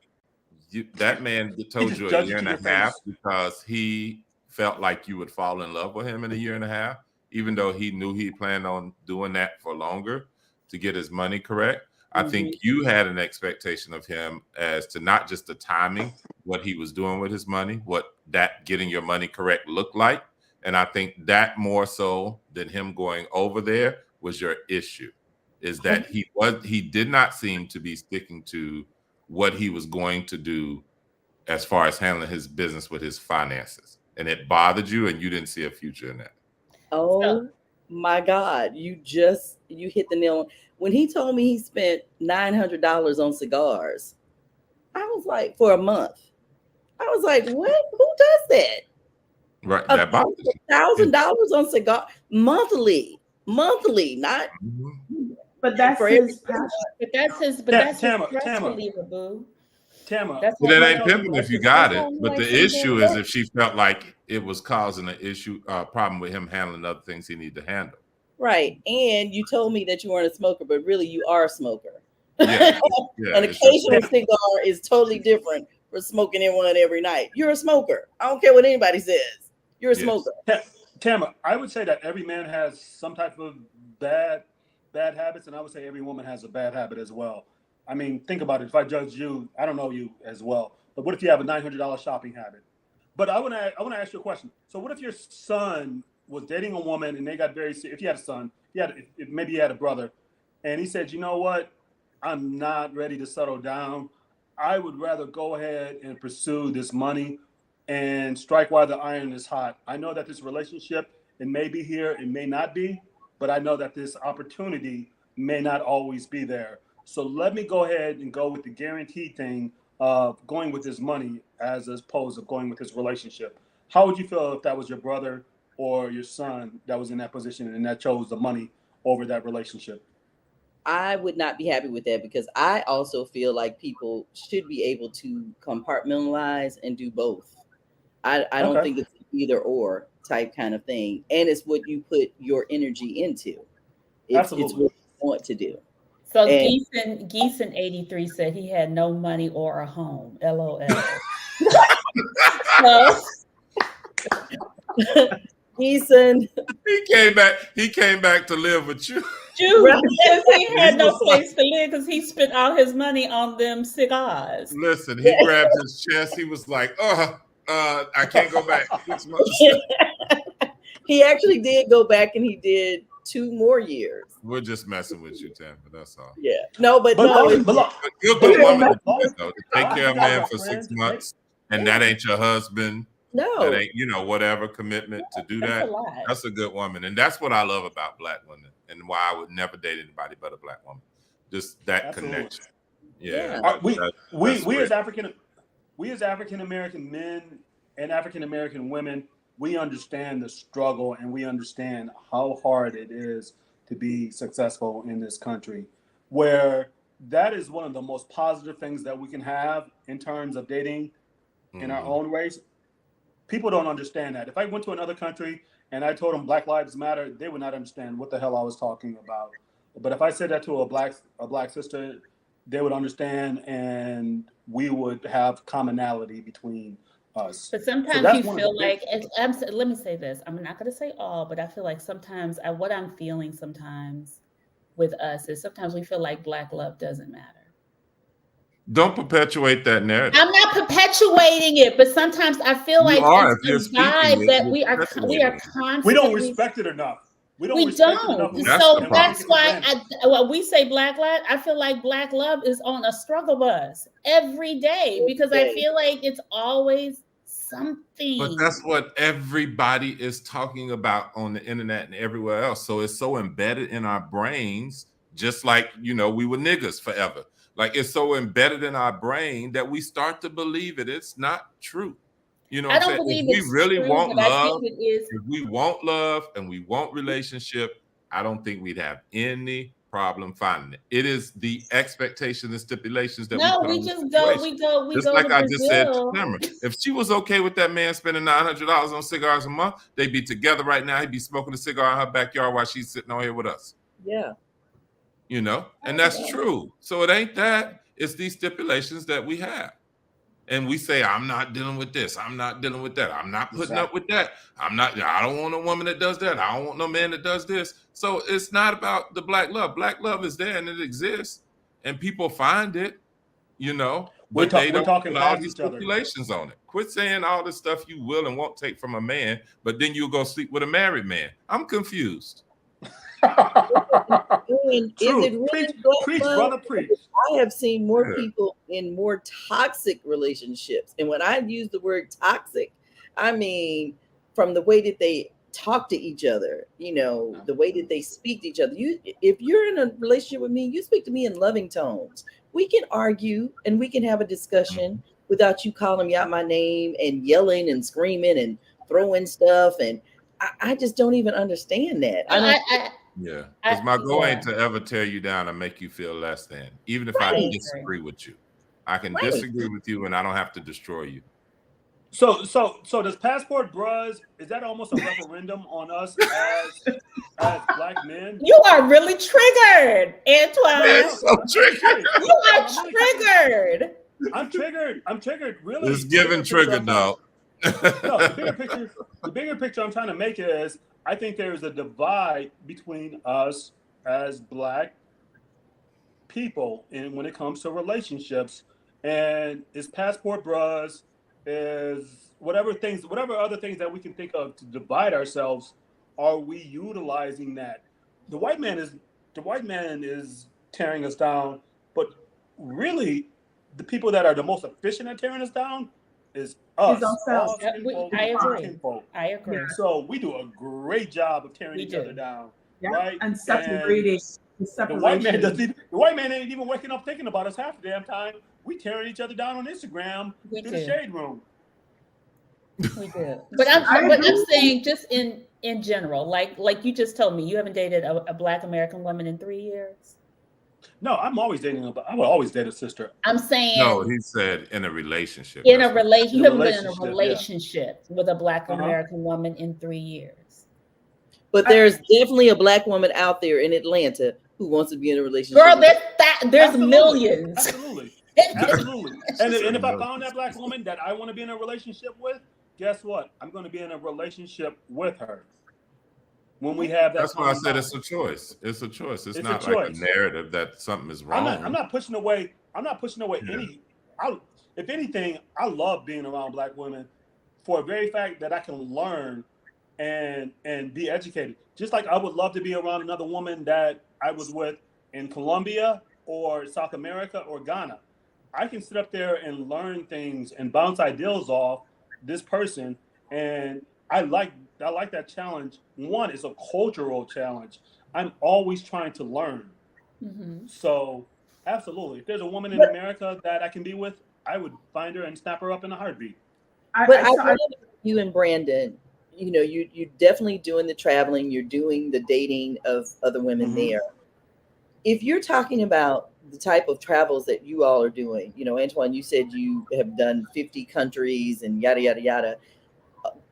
that man told you a year and a half because he felt like you would fall in love with him in a year and a half, even though he knew he planned on doing that for longer to get his money correct. I think you had an expectation of him as to not just the timing, what he was doing with his money, what that getting your money correct looked like. And I think that more so than him going over there was your issue, is that he did not seem to be sticking to what he was going to do as far as handling his business with his finances. And it bothered you, and you didn't see a future in that. Oh my God. You hit the nail on. When he told me he spent $900 on cigars, I was like, for a month. I was like, what? Who does that? Right. That bothers you. $1,000 on cigar monthly, not. But that's his passion. But that's his stress reliever, boo. Tamara. That ain't pimping if you got it. But the issue is if she felt like it was causing an issue, problem with him handling other things he needed to handle. Right. And you told me that you weren't a smoker, but really you are a smoker. Yeah. An occasional cigar is totally different from smoking in one every night. You're a smoker. I don't care what anybody says. You're a smoker. Tamara, I would say that every man has some type of bad habits, and I would say every woman has a bad habit as well. I mean, think about it. If I judge you, I don't know you as well, but what if you have a $900 shopping habit? But I want to ask you a question. So what if your son was dating a woman and they got very serious? If you had a son, maybe you had a brother, and he said, you know what, I'm not ready to settle down. I would rather go ahead and pursue this money and strike while the iron is hot. I know that this relationship, it may be here, it may not be, but I know that this opportunity may not always be there. So let me go ahead and go with the guaranteed thing of going with this money as opposed to going with this relationship. How would you feel if that was your brother or your son that was in that position and that chose the money over that relationship? I would not be happy with that because I also feel like people should be able to compartmentalize and do both. I don't think it's either or type kind of thing. And it's what you put your energy into. It's what you want to do. So Geeson 83 said he had no money or a home. LOL. Geeson. He came back to live with you. Because he had no place to live because he spent all his money on them cigars. Listen, he grabbed his chest. He was like, I can't go back 6 months. He actually did go back and he did 2 more years. We're just messing with you, Tampa. That's all. Yeah. No, but you're a good woman to take care of a man for 6 months, and that ain't your husband. No. That ain't, whatever commitment to do that. That's a good woman. And that's what I love about Black women and why I would never date anybody but a Black woman. Just that connection. Yeah. We as African American men and African American women, we understand the struggle and we understand how hard it is to be successful in this country, where that is one of the most positive things that we can have in terms of dating in our own race. People don't understand that. If I went to another country and I told them Black Lives Matter, they would not understand what the hell I was talking about. But if I said that to a black sister, they would understand and we would have commonality between us. But sometimes you feel like, let me say this, I'm not going to say all, but I feel like sometimes what I'm feeling sometimes with us is sometimes we feel like Black love doesn't matter. Don't perpetuate that narrative. I'm not perpetuating it, but sometimes I feel like it's the vibe that we are constantly. We don't respect it enough. We don't. So that's why when we say Black love, I feel like Black love is on a struggle bus every day because I feel like it's always something. But that's what everybody is talking about on the internet and everywhere else. So it's so embedded in our brains, just like, we were niggas forever. Like it's so embedded in our brain that we start to believe it. It's not true. I don't believe it's true, if we want love and we want relationship, I don't think we'd have any problem finding it. It is the expectations and stipulations that we go. Just like I just said to Tamara, if she was okay with that man spending $900 on cigars a month, they'd be together right now. He'd be smoking a cigar in her backyard while she's sitting on here with us. Yeah. And that's true. So it ain't that. It's these stipulations that we have. And we say, I'm not dealing with this. I'm not dealing with that. I'm not putting up with that. I don't want a woman that does that. I don't want no man that does this. So it's not about the Black love. Black love is there and it exists. And people find it, but they don't put all these stipulations on it. Quit saying all this stuff you will and won't take from a man, but then you'll go sleep with a married man. I'm confused. Is it really preach, brother, preach. I have seen more people in more toxic relationships. And when I use the word toxic, I mean from the way that they talk to each other, the way that they speak to each other. If you're in a relationship with me, you speak to me in loving tones. We can argue and we can have a discussion without you calling me out my name and yelling and screaming and throwing stuff. And I just don't even understand that. Yeah, because my goal ain't to ever tear you down and make you feel less than, even if I disagree with you. I can disagree with you and I don't have to destroy you. So does passport bros, is that almost a referendum on us as black men? You are really triggered, Antoine. It's so triggered. You are triggered. I'm triggered. Really. It's giving triggered though. No, the bigger picture I'm trying to make is I think there's a divide between us as black people and when it comes to relationships, and is passport bros, is whatever other things that we can think of to divide ourselves, are we utilizing that? The white man is tearing us down, but really the people that are the most efficient at tearing us down is us. I agree. So we do a great job of tearing each other down, right? And separating. The white man ain't even waking up thinking about us half the damn time. We tearing each other down on Instagram through the shade room. We do. But I'm saying just in general, like you just told me, you haven't dated a Black American woman in 3 years. No, I will always date a sister. I'm saying. No, he said in a relationship. You haven't been in a relationship with a Black American woman in 3 years. But there's definitely a Black woman out there in Atlanta who wants to be in a relationship. Girl, there's millions. Absolutely. And if I found that Black woman that I want to be in a relationship with, guess what? I'm going to be in a relationship with her. When we have that, that's why I said it's a choice. It's a choice. It's not like a narrative that something is wrong. I'm not pushing away any. If anything, I love being around Black women for a very fact that I can learn and be educated. Just like I would love to be around another woman that I was with in Colombia or South America or Ghana. I can sit up there and learn things and bounce ideals off this person, and I like that challenge. One, it's a cultural challenge. I'm always trying to learn. Mm-hmm. So absolutely, if there's a woman in America that I can be with, I would find her and snap her up in a heartbeat. You and Brandon, you're definitely doing the traveling, you're doing the dating of other women there. If you're talking about the type of travels that you all are doing, Antoine, you said you have done 50 countries and yada, yada, yada.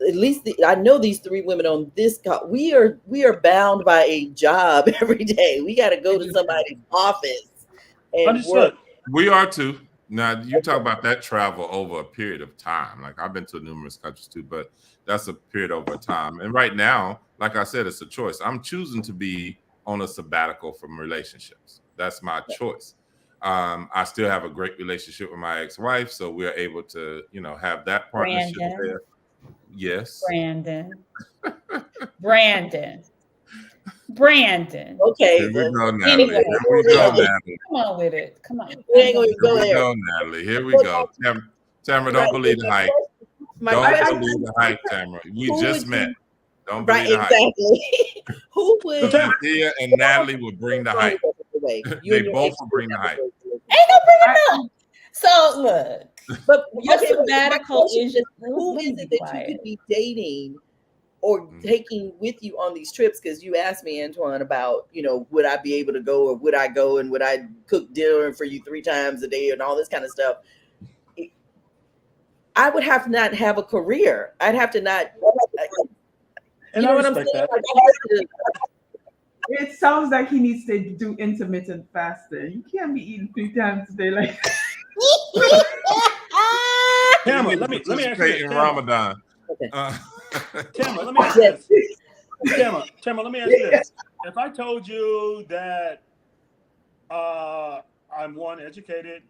At least I know these three women on this call. We are bound by a job every day. We got to go to somebody's office and work. We are too. Now you talk about that travel over a period of time. Like I've been to numerous countries too, but that's a period over time. And right now, like I said, it's a choice. I'm choosing to be on a sabbatical from relationships. That's my choice. I still have a great relationship with my ex-wife, so we're able to, have that partnership there. Yes. Brandon. Okay. Here we go, Natalie. Come on with it. Come on. We ain't gonna go there. Here we go, Natalie. Here we go. Tamara, don't believe the hype. Don't believe the hype, Tamara. We just met. Don't believe the hype. Exactly. Who would? Thea and Natalie will bring the hype. They both will bring the hype. Ain't no bringing it up. So look, but your sabbatical is just who is it that you could be dating or taking with you on these trips? Because you asked me, Antoine, about would I be able to go, or would I go, and would I cook dinner for you 3 times a day and all this kind of stuff. I would have to not have a career. I'd have to not. You know what I'm saying? It sounds like he needs to do intermittent fasting. You can't be eating 3 times a day like. Tamara, let me ask you this. In Ramadan. Okay. Tamara, let me ask you this. Tamara, let me ask you this. If I told you that I'm educated,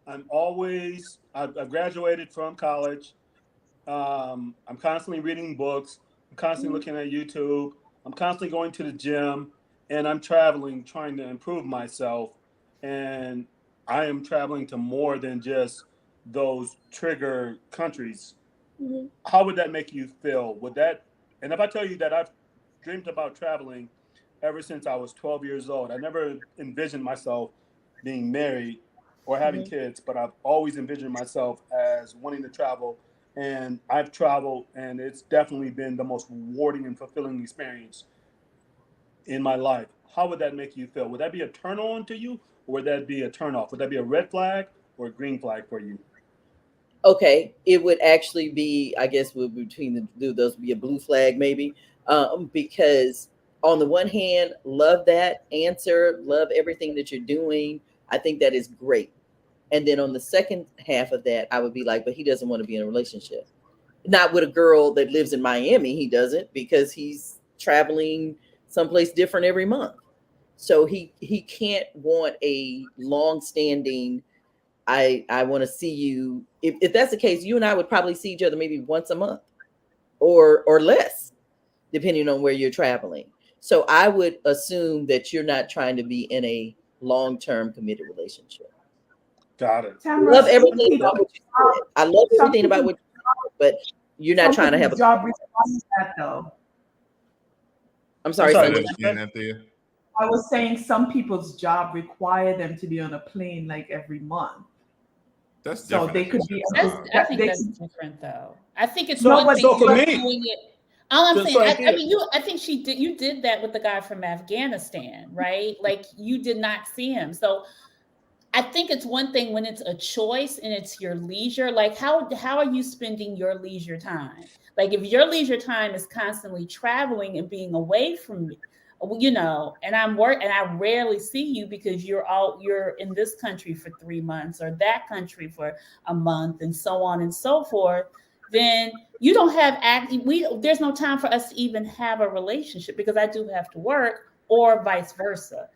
I've graduated from college, I'm constantly reading books, I'm constantly looking at YouTube, I'm constantly going to the gym, and I'm traveling, trying to improve myself, and I am traveling to more than just those trigger countries. Mm-hmm. How would that make you feel? And if I tell you that I've dreamed about traveling ever since I was 12 years old, I never envisioned myself being married or having kids, but I've always envisioned myself as wanting to travel. And I've traveled, and it's definitely been the most rewarding and fulfilling experience in my life. How would that make you feel? Would that be a turn on to you, or would that be a turn off? Would that be a red flag or a green flag for you? Okay, it would actually be, I guess, between those would be a blue flag maybe, because on the one hand, love that answer, love everything that you're doing. I think that is great. And then on the second half of that, I would be like, but he doesn't want to be in a relationship. Not with a girl that lives in Miami. He doesn't, because he's traveling someplace different every month. So he can't want a long-standing, I want to see you. If that's the case, you and I would probably see each other maybe once a month or less, depending on where you're traveling. So I would assume that you're not trying to be in a long-term committed relationship. Got it. I love everything about what you said. I love everything about what you said, but you're not trying to have a job requires that though. I'm sorry. I was saying some people's job require them to be on a plane like every month. That's so different. They could be. I think that's different, though. I think it's so, one thing so for me, doing it. All I'm saying, I mean, I think you did that with the guy from Afghanistan, right? Like you did not see him. So I think it's one thing when it's a choice and it's your leisure. Like how are you spending your leisure time? Like if your leisure time is constantly traveling and being away from me, you know, and I rarely see you because you're in this country for 3 months or that country for a month and so on and so forth, then you don't have there's no time for us to even have a relationship because I do have to work or vice versa.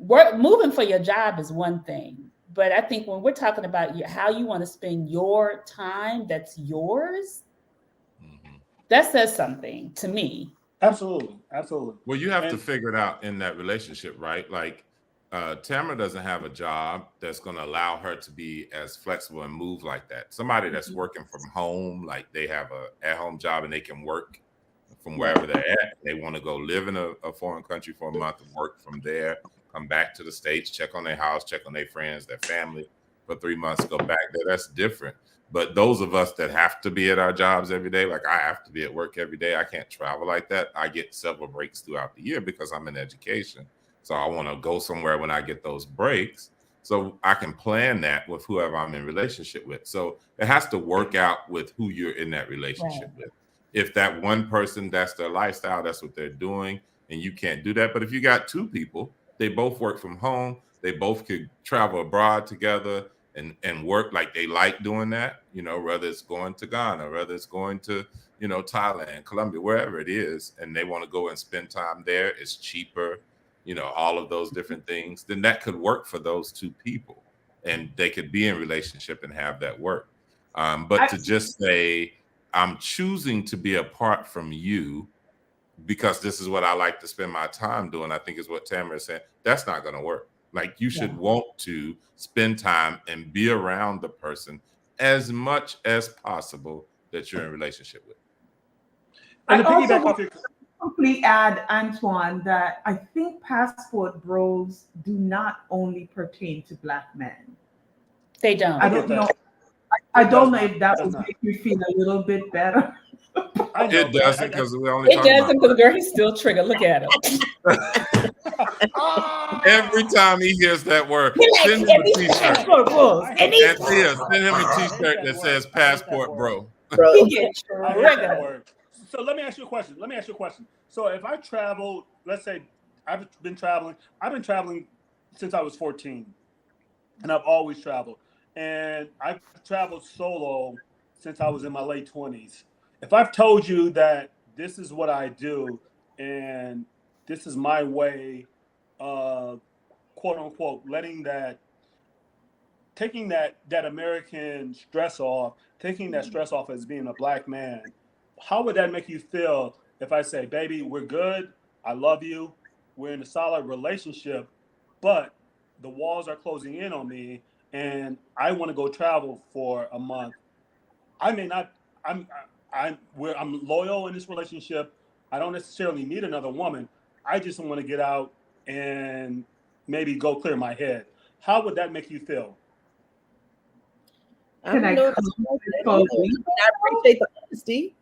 Moving for your job is one thing, but I think when we're talking about how you want to spend your time that's yours, that says something to me. Absolutely. Well, you have to figure it out in that relationship, right? Like Tamara doesn't have a job that's going to allow her to be as flexible and move like that. Somebody that's working from home, like they have a at-home job and they can work from wherever they're at. They want to go live in a foreign country for a month and work from there, come back to the States, check on their house, check on their friends, their family for 3 months, go back there. That's different. But those of us that have to be at our jobs every day, like I have to be at work every day, I can't travel like that. I get several breaks throughout the year because I'm in education. So I want to go somewhere when I get those breaks. So I can plan that with whoever I'm in relationship with. So it has to work out with who you're in that relationship with. If that one person, that's their lifestyle, that's what they're doing, and you can't do that. But if you got two people, they both work from home, they both could travel abroad together and work like they like doing that, you know, whether it's going to Ghana, whether it's going to, you know, Thailand, Colombia, wherever it is, and they want to go and spend time there, it's cheaper, you know, all of those different things, then that could work for those two people and they could be in relationship and have that work. But to just say, I'm choosing to be apart from you because this is what I like to spend my time doing, I think is what Tamara is saying. That's not going to work. Like you should want to spend time and be around the person as much as possible that you're in relationship with. I also want to simply add, Antoine, that I think passport bros do not only pertain to Black men. They don't. I don't know. I don't know if that would make me feel a little bit better. It doesn't because we only. It doesn't because girl, he's still triggered. Look at him. Every time he hears that word, send him a T-shirt. Send him a T-shirt that says "Passport Bro." He gets triggered. So let me ask you a question. So if I travel, let's say I've been traveling since I was 14, and I've always traveled, and I've traveled solo since I was in my late 20s. If I've told you that this is what I do and this is my way of, quote unquote, taking that American stress off, taking that stress off as being a Black man, how would that make you feel if I say, baby, we're good, I love you, we're in a solid relationship, but the walls are closing in on me and I want to go travel for a month? I may not, I'm loyal in this relationship. I don't necessarily need another woman. I just want to get out and maybe go clear my head. How would that make you feel? I appreciate the honesty.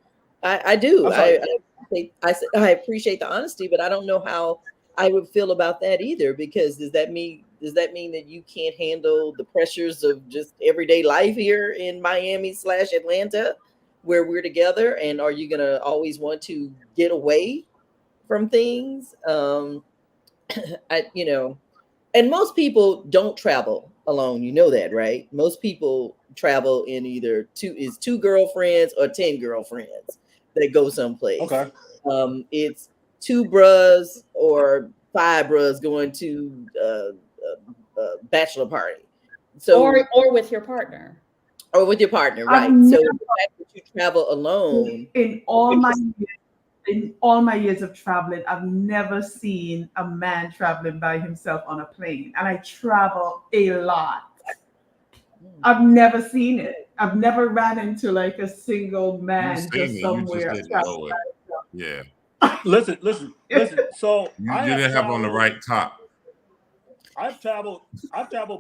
I do. I appreciate the honesty, but I don't know how I would feel about that either, because does that mean Does that mean that you can't handle the pressures of just everyday life here in Miami/Atlanta, where we're together? And are you gonna always want to get away from things? And most people don't travel alone. You know that, right? Most people travel in either two girlfriends or 10 girlfriends that go someplace. Okay. It's 2 bros or 5 bros going to a bachelor party. So or with your partner. Or with your partner, right? So the fact that you travel alone. In all my years of traveling, I've never seen a man traveling by himself on a plane. And I travel a lot. I've never seen it. I've never ran into like a single man just somewhere. Yeah. Listen. So you didn't have on the right top. I've traveled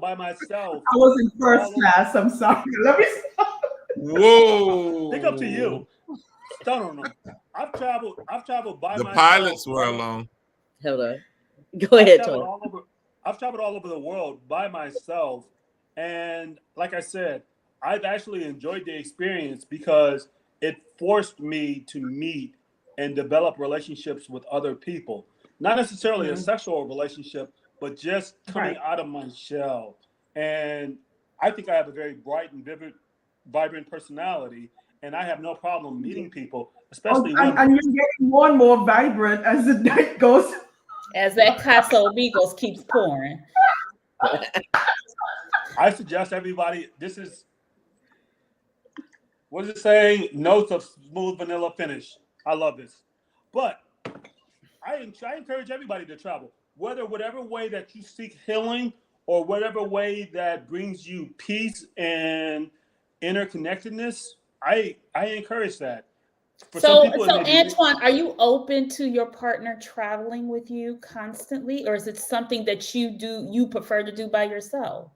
by myself. I was in first class. I'm sorry. Let me stop. Whoa. Think up to you. No. I've traveled by myself. The pilots were alone. Hold on. Go ahead, Tom. I've traveled all over the world by myself. And like I said, I've actually enjoyed the experience because it forced me to meet and develop relationships with other people. Not necessarily a sexual relationship, but just coming out of my shell. And I think I have a very bright and vibrant personality. And I have no problem meeting people, especially women. And you're getting more and more vibrant as the night goes. As that Casamigos keeps pouring. I suggest everybody, this is, what is it saying? Notes of smooth vanilla finish. I love this. But I encourage everybody to travel, whatever way that you seek healing or whatever way that brings you peace and interconnectedness. I encourage that. So Antoine, are you open to your partner traveling with you constantly, or is it something that you prefer to do by yourself?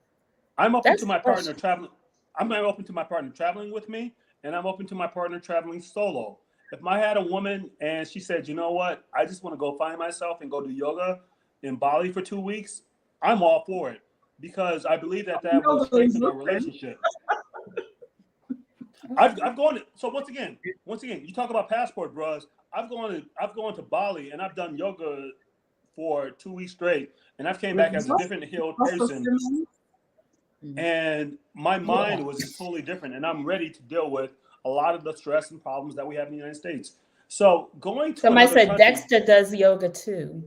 I'm open to my partner traveling. I'm open to my partner traveling with me, and I'm open to my partner traveling solo. If I had a woman and she said, you know what, I just want to go find myself and go do yoga in Bali for 2 weeks, I'm all for it because I believe that will strengthen our relationship. I've gone. So once again, you talk about passport, bros. I've gone to Bali and I've done yoga for 2 weeks straight, and I've came back as a different healed person. And my mind was totally different, and I'm ready to deal with a lot of the stress and problems that we have in the United States. So going to somebody said Dexter does yoga too.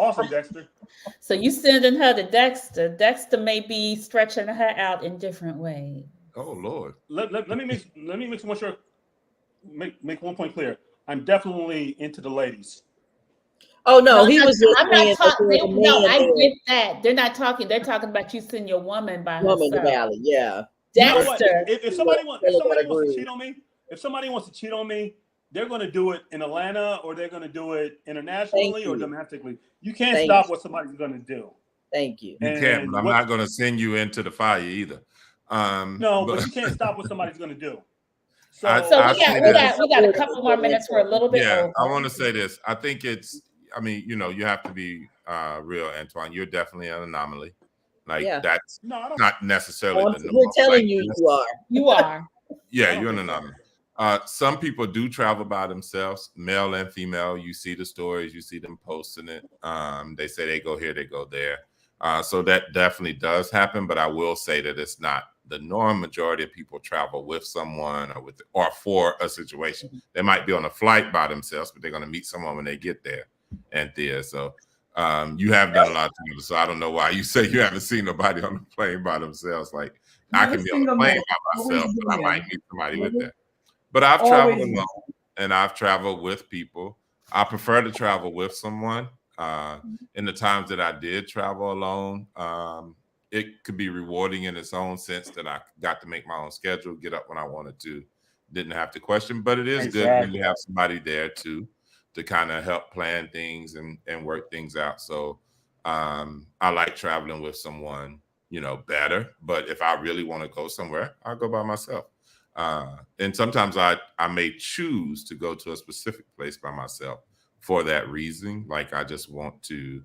Awesome, Dexter. So you sending her to Dexter. Dexter may be stretching her out in different ways. Oh Lord. Let me make one point clear. I'm definitely into the ladies. Oh no, he was just I'm not talking. No, I get that. They're not talking. They're talking about you sending your woman by herself. Woman to Valley, yeah. Dexter. If somebody wants to cheat on me, they're going to do it in Atlanta or they're going to do it internationally or domestically. You can't stop what somebody's going to do. Thank you. You can't, but I'm not going to send you into the fire either. But you can't stop what somebody's going to do. So we got a couple more minutes for a little bit. Yeah, I want to say this. I think it's. I mean, you have to be real, Antoine. You're definitely an anomaly. That's not necessarily the norm. We're telling you are. You are. Yeah, you're an anomaly. Some people do travel by themselves, male and female. You see the stories, you see them posting it. They say they go here, they go there. So that definitely does happen, but I will say that it's not the norm. Majority of people travel with someone or for a situation. They might be on a flight by themselves, but they're going to meet someone when they get there. So you have done a lot of travel. So I don't know why you say you haven't seen nobody on the plane by themselves. Like I can be on the plane by myself, but I might meet somebody with that. But I've traveled alone and I've traveled with people. I prefer to travel with someone. In the times that I did travel alone, it could be rewarding in its own sense that I got to make my own schedule, get up when I wanted to, didn't have to question. But it is good when you have somebody there to kind of help plan things and work things out. So I like traveling with someone, better. But if I really want to go somewhere, I'll go by myself. And sometimes I may choose to go to a specific place by myself for that reason. Like I just want to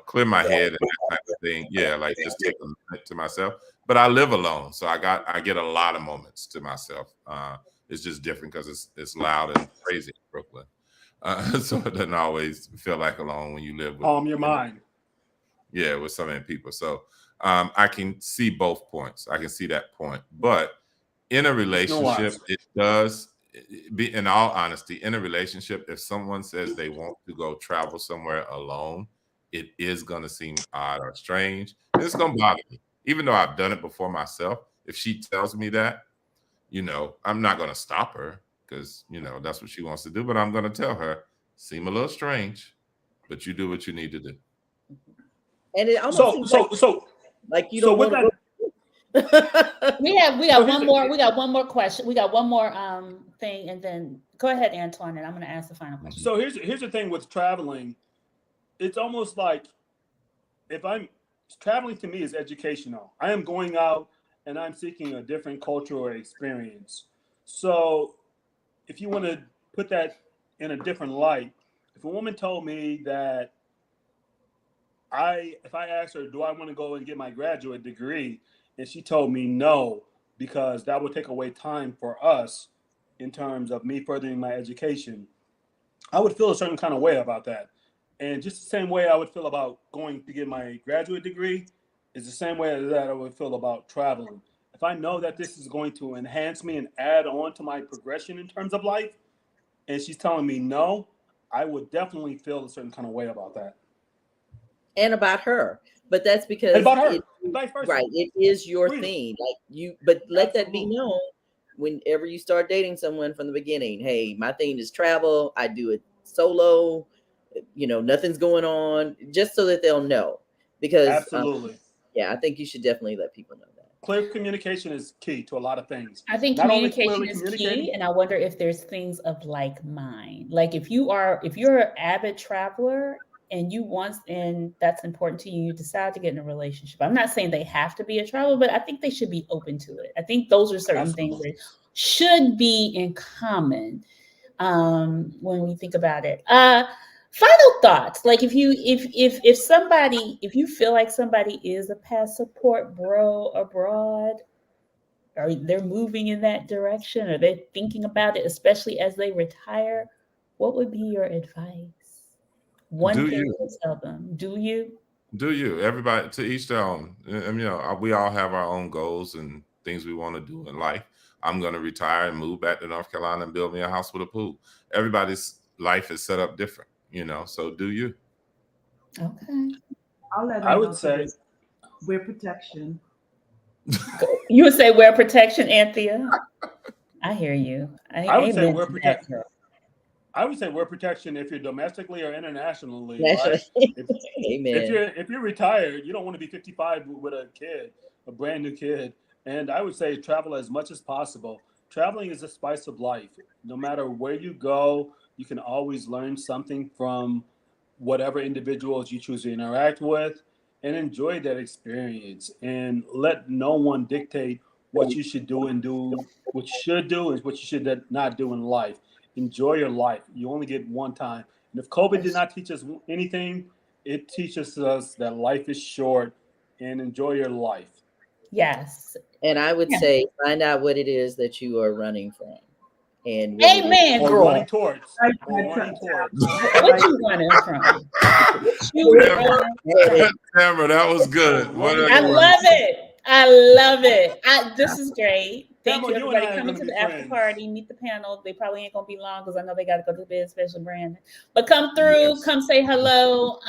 clear my head and that type of thing. Yeah, like just take a minute to myself. But I live alone, so I get a lot of moments to myself. It's just different because it's loud and crazy in Brooklyn. So it doesn't always feel like alone when you live with calm your mind. Yeah, with so many people. So I can see both points. I can see that point. But in a relationship, it does be, in all honesty, in a relationship, if someone says they want to go travel somewhere alone, it is going to seem odd or strange. And it's going to bother me. Even though I've done it before myself, if she tells me that, I'm not going to stop her because, that's what she wants to do. But I'm going to tell her, seem a little strange, but you do what you need to do. And it almost like you don't want to go. We got one more. We got one more question. We got one more thing, and then go ahead, Antoine, and I'm going to ask the final question. So here's the thing with traveling. It's almost like if I'm traveling, to me is educational. I am going out and I'm seeking a different cultural experience. So if you want to put that in a different light, if a woman told me that if I asked her, do I want to go and get my graduate degree? And she told me no, because that would take away time for us in terms of me furthering my education, I would feel a certain kind of way about that. And just the same way I would feel about going to get my graduate degree is the same way that I would feel about traveling. If I know that this is going to enhance me and add on to my progression in terms of life, and she's telling me no, I would definitely feel a certain kind of way about that. And about her. But that's because and about her. Vice versa. Right. It is your thing. But let that be known whenever you start dating someone from the beginning. Hey, my thing is travel. I do it solo. Nothing's going on, just so that they'll know. Because absolutely. I think you should definitely let people know that. Clear communication is key to a lot of things. I think communication is key, and I wonder if there's things of like mind. Like if you're an avid traveler and and that's important to you, you decide to get in a relationship. I'm not saying they have to be a traveler, but I think they should be open to it. I think those are certain things that should be in common when we think about it. Final thoughts. Like if you feel like somebody is a passport bro abroad, or they're moving in that direction, or they're thinking about it, especially as they retire, what would be your advice? One thing to tell them. Do you? Everybody, to each their own. We all have our own goals and things we want to do in life. I'm going to retire and move back to North Carolina and build me a house with a pool. Everybody's life is set up different, so do you. Okay. I would say wear protection. You would say wear protection, Anthea? I hear you. I would say wear protection. I would say wear protection if you're domestically or internationally. Right? Amen. If you're retired, you don't want to be 55 with a kid, a brand new kid. And I would say travel as much as possible. Traveling is the spice of life. No matter where you go, you can always learn something from whatever individuals you choose to interact with, and enjoy that experience. And let no one dictate what you should do and what you should do and what you should not do in life. Enjoy your life. You only get one time. And if COVID did not teach us anything, it teaches us that life is short, and enjoy your life. Yes. And I would say find out what it is that you are running from. And amen, girl. Running towards. What you running from? Tamara, that was good. I love it. This is great. Thank you, everybody, coming to the after party. Meet the panel. They probably ain't gonna be long because I know they got to go to bed, especially Brandon. But come through, come say hello.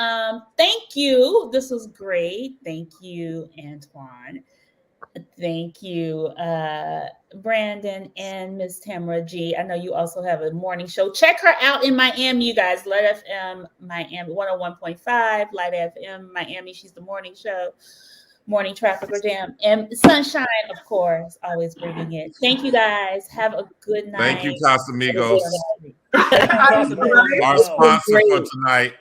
Thank you. This was great. Thank you, Antoine. Thank you, Brandon and Ms. Tamara G. I know you also have a morning show. Check her out in Miami, you guys. Light FM Miami 101.5, Light FM Miami. She's the morning show. Morning Traffic or Jam, and Sunshine, of course, always bringing it. Thank you guys. Have a good night. Thank you, Casamigos. Our sponsor for tonight.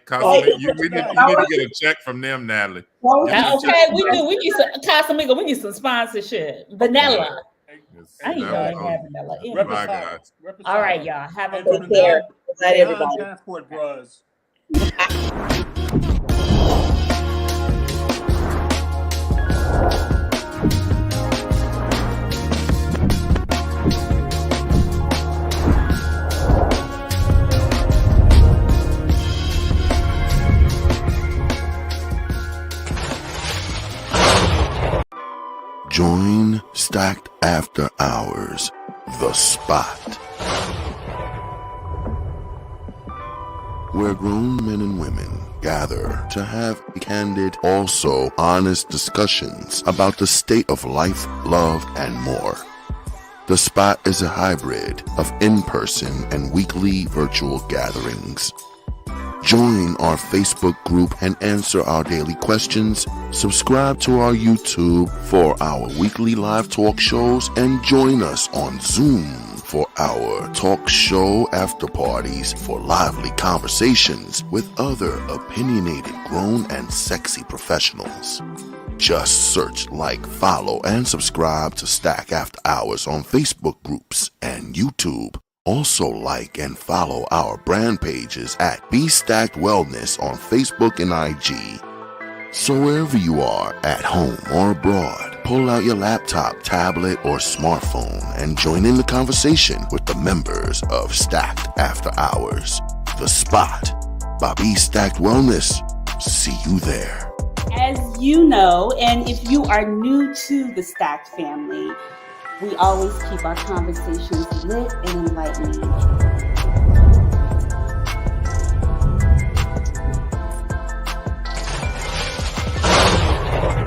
You need to get a check from them, Natalie. Okay, we do. We need some Casamigos. We need some sponsorship. Vanilla. I ain't going to have vanilla. Bye, guys. All right, y'all. Have a good day. Good night, everybody. Passport bros. Join Stacked After Hours, The Spot, where grown men and women gather to have candid, also honest discussions about the state of life, love, and more. The Spot is a hybrid of in-person and weekly virtual gatherings. Join our Facebook group and answer our daily questions. Subscribe to our YouTube for our weekly live talk shows and join us on Zoom for our talk show after parties for lively conversations with other opinionated, grown, and sexy professionals. Just search, like, follow, and subscribe to Stack After Hours on Facebook groups and YouTube. Also like and follow our brand pages at Be Stacked Wellness on Facebook and IG. So wherever you are, at home or abroad, pull out your laptop, tablet, or smartphone and join in the conversation with the members of Stacked After Hours, The Spot by Be Stacked Wellness. See you there. As you know, and if you are new to the Stacked family, we always keep our conversations lit and enlightening.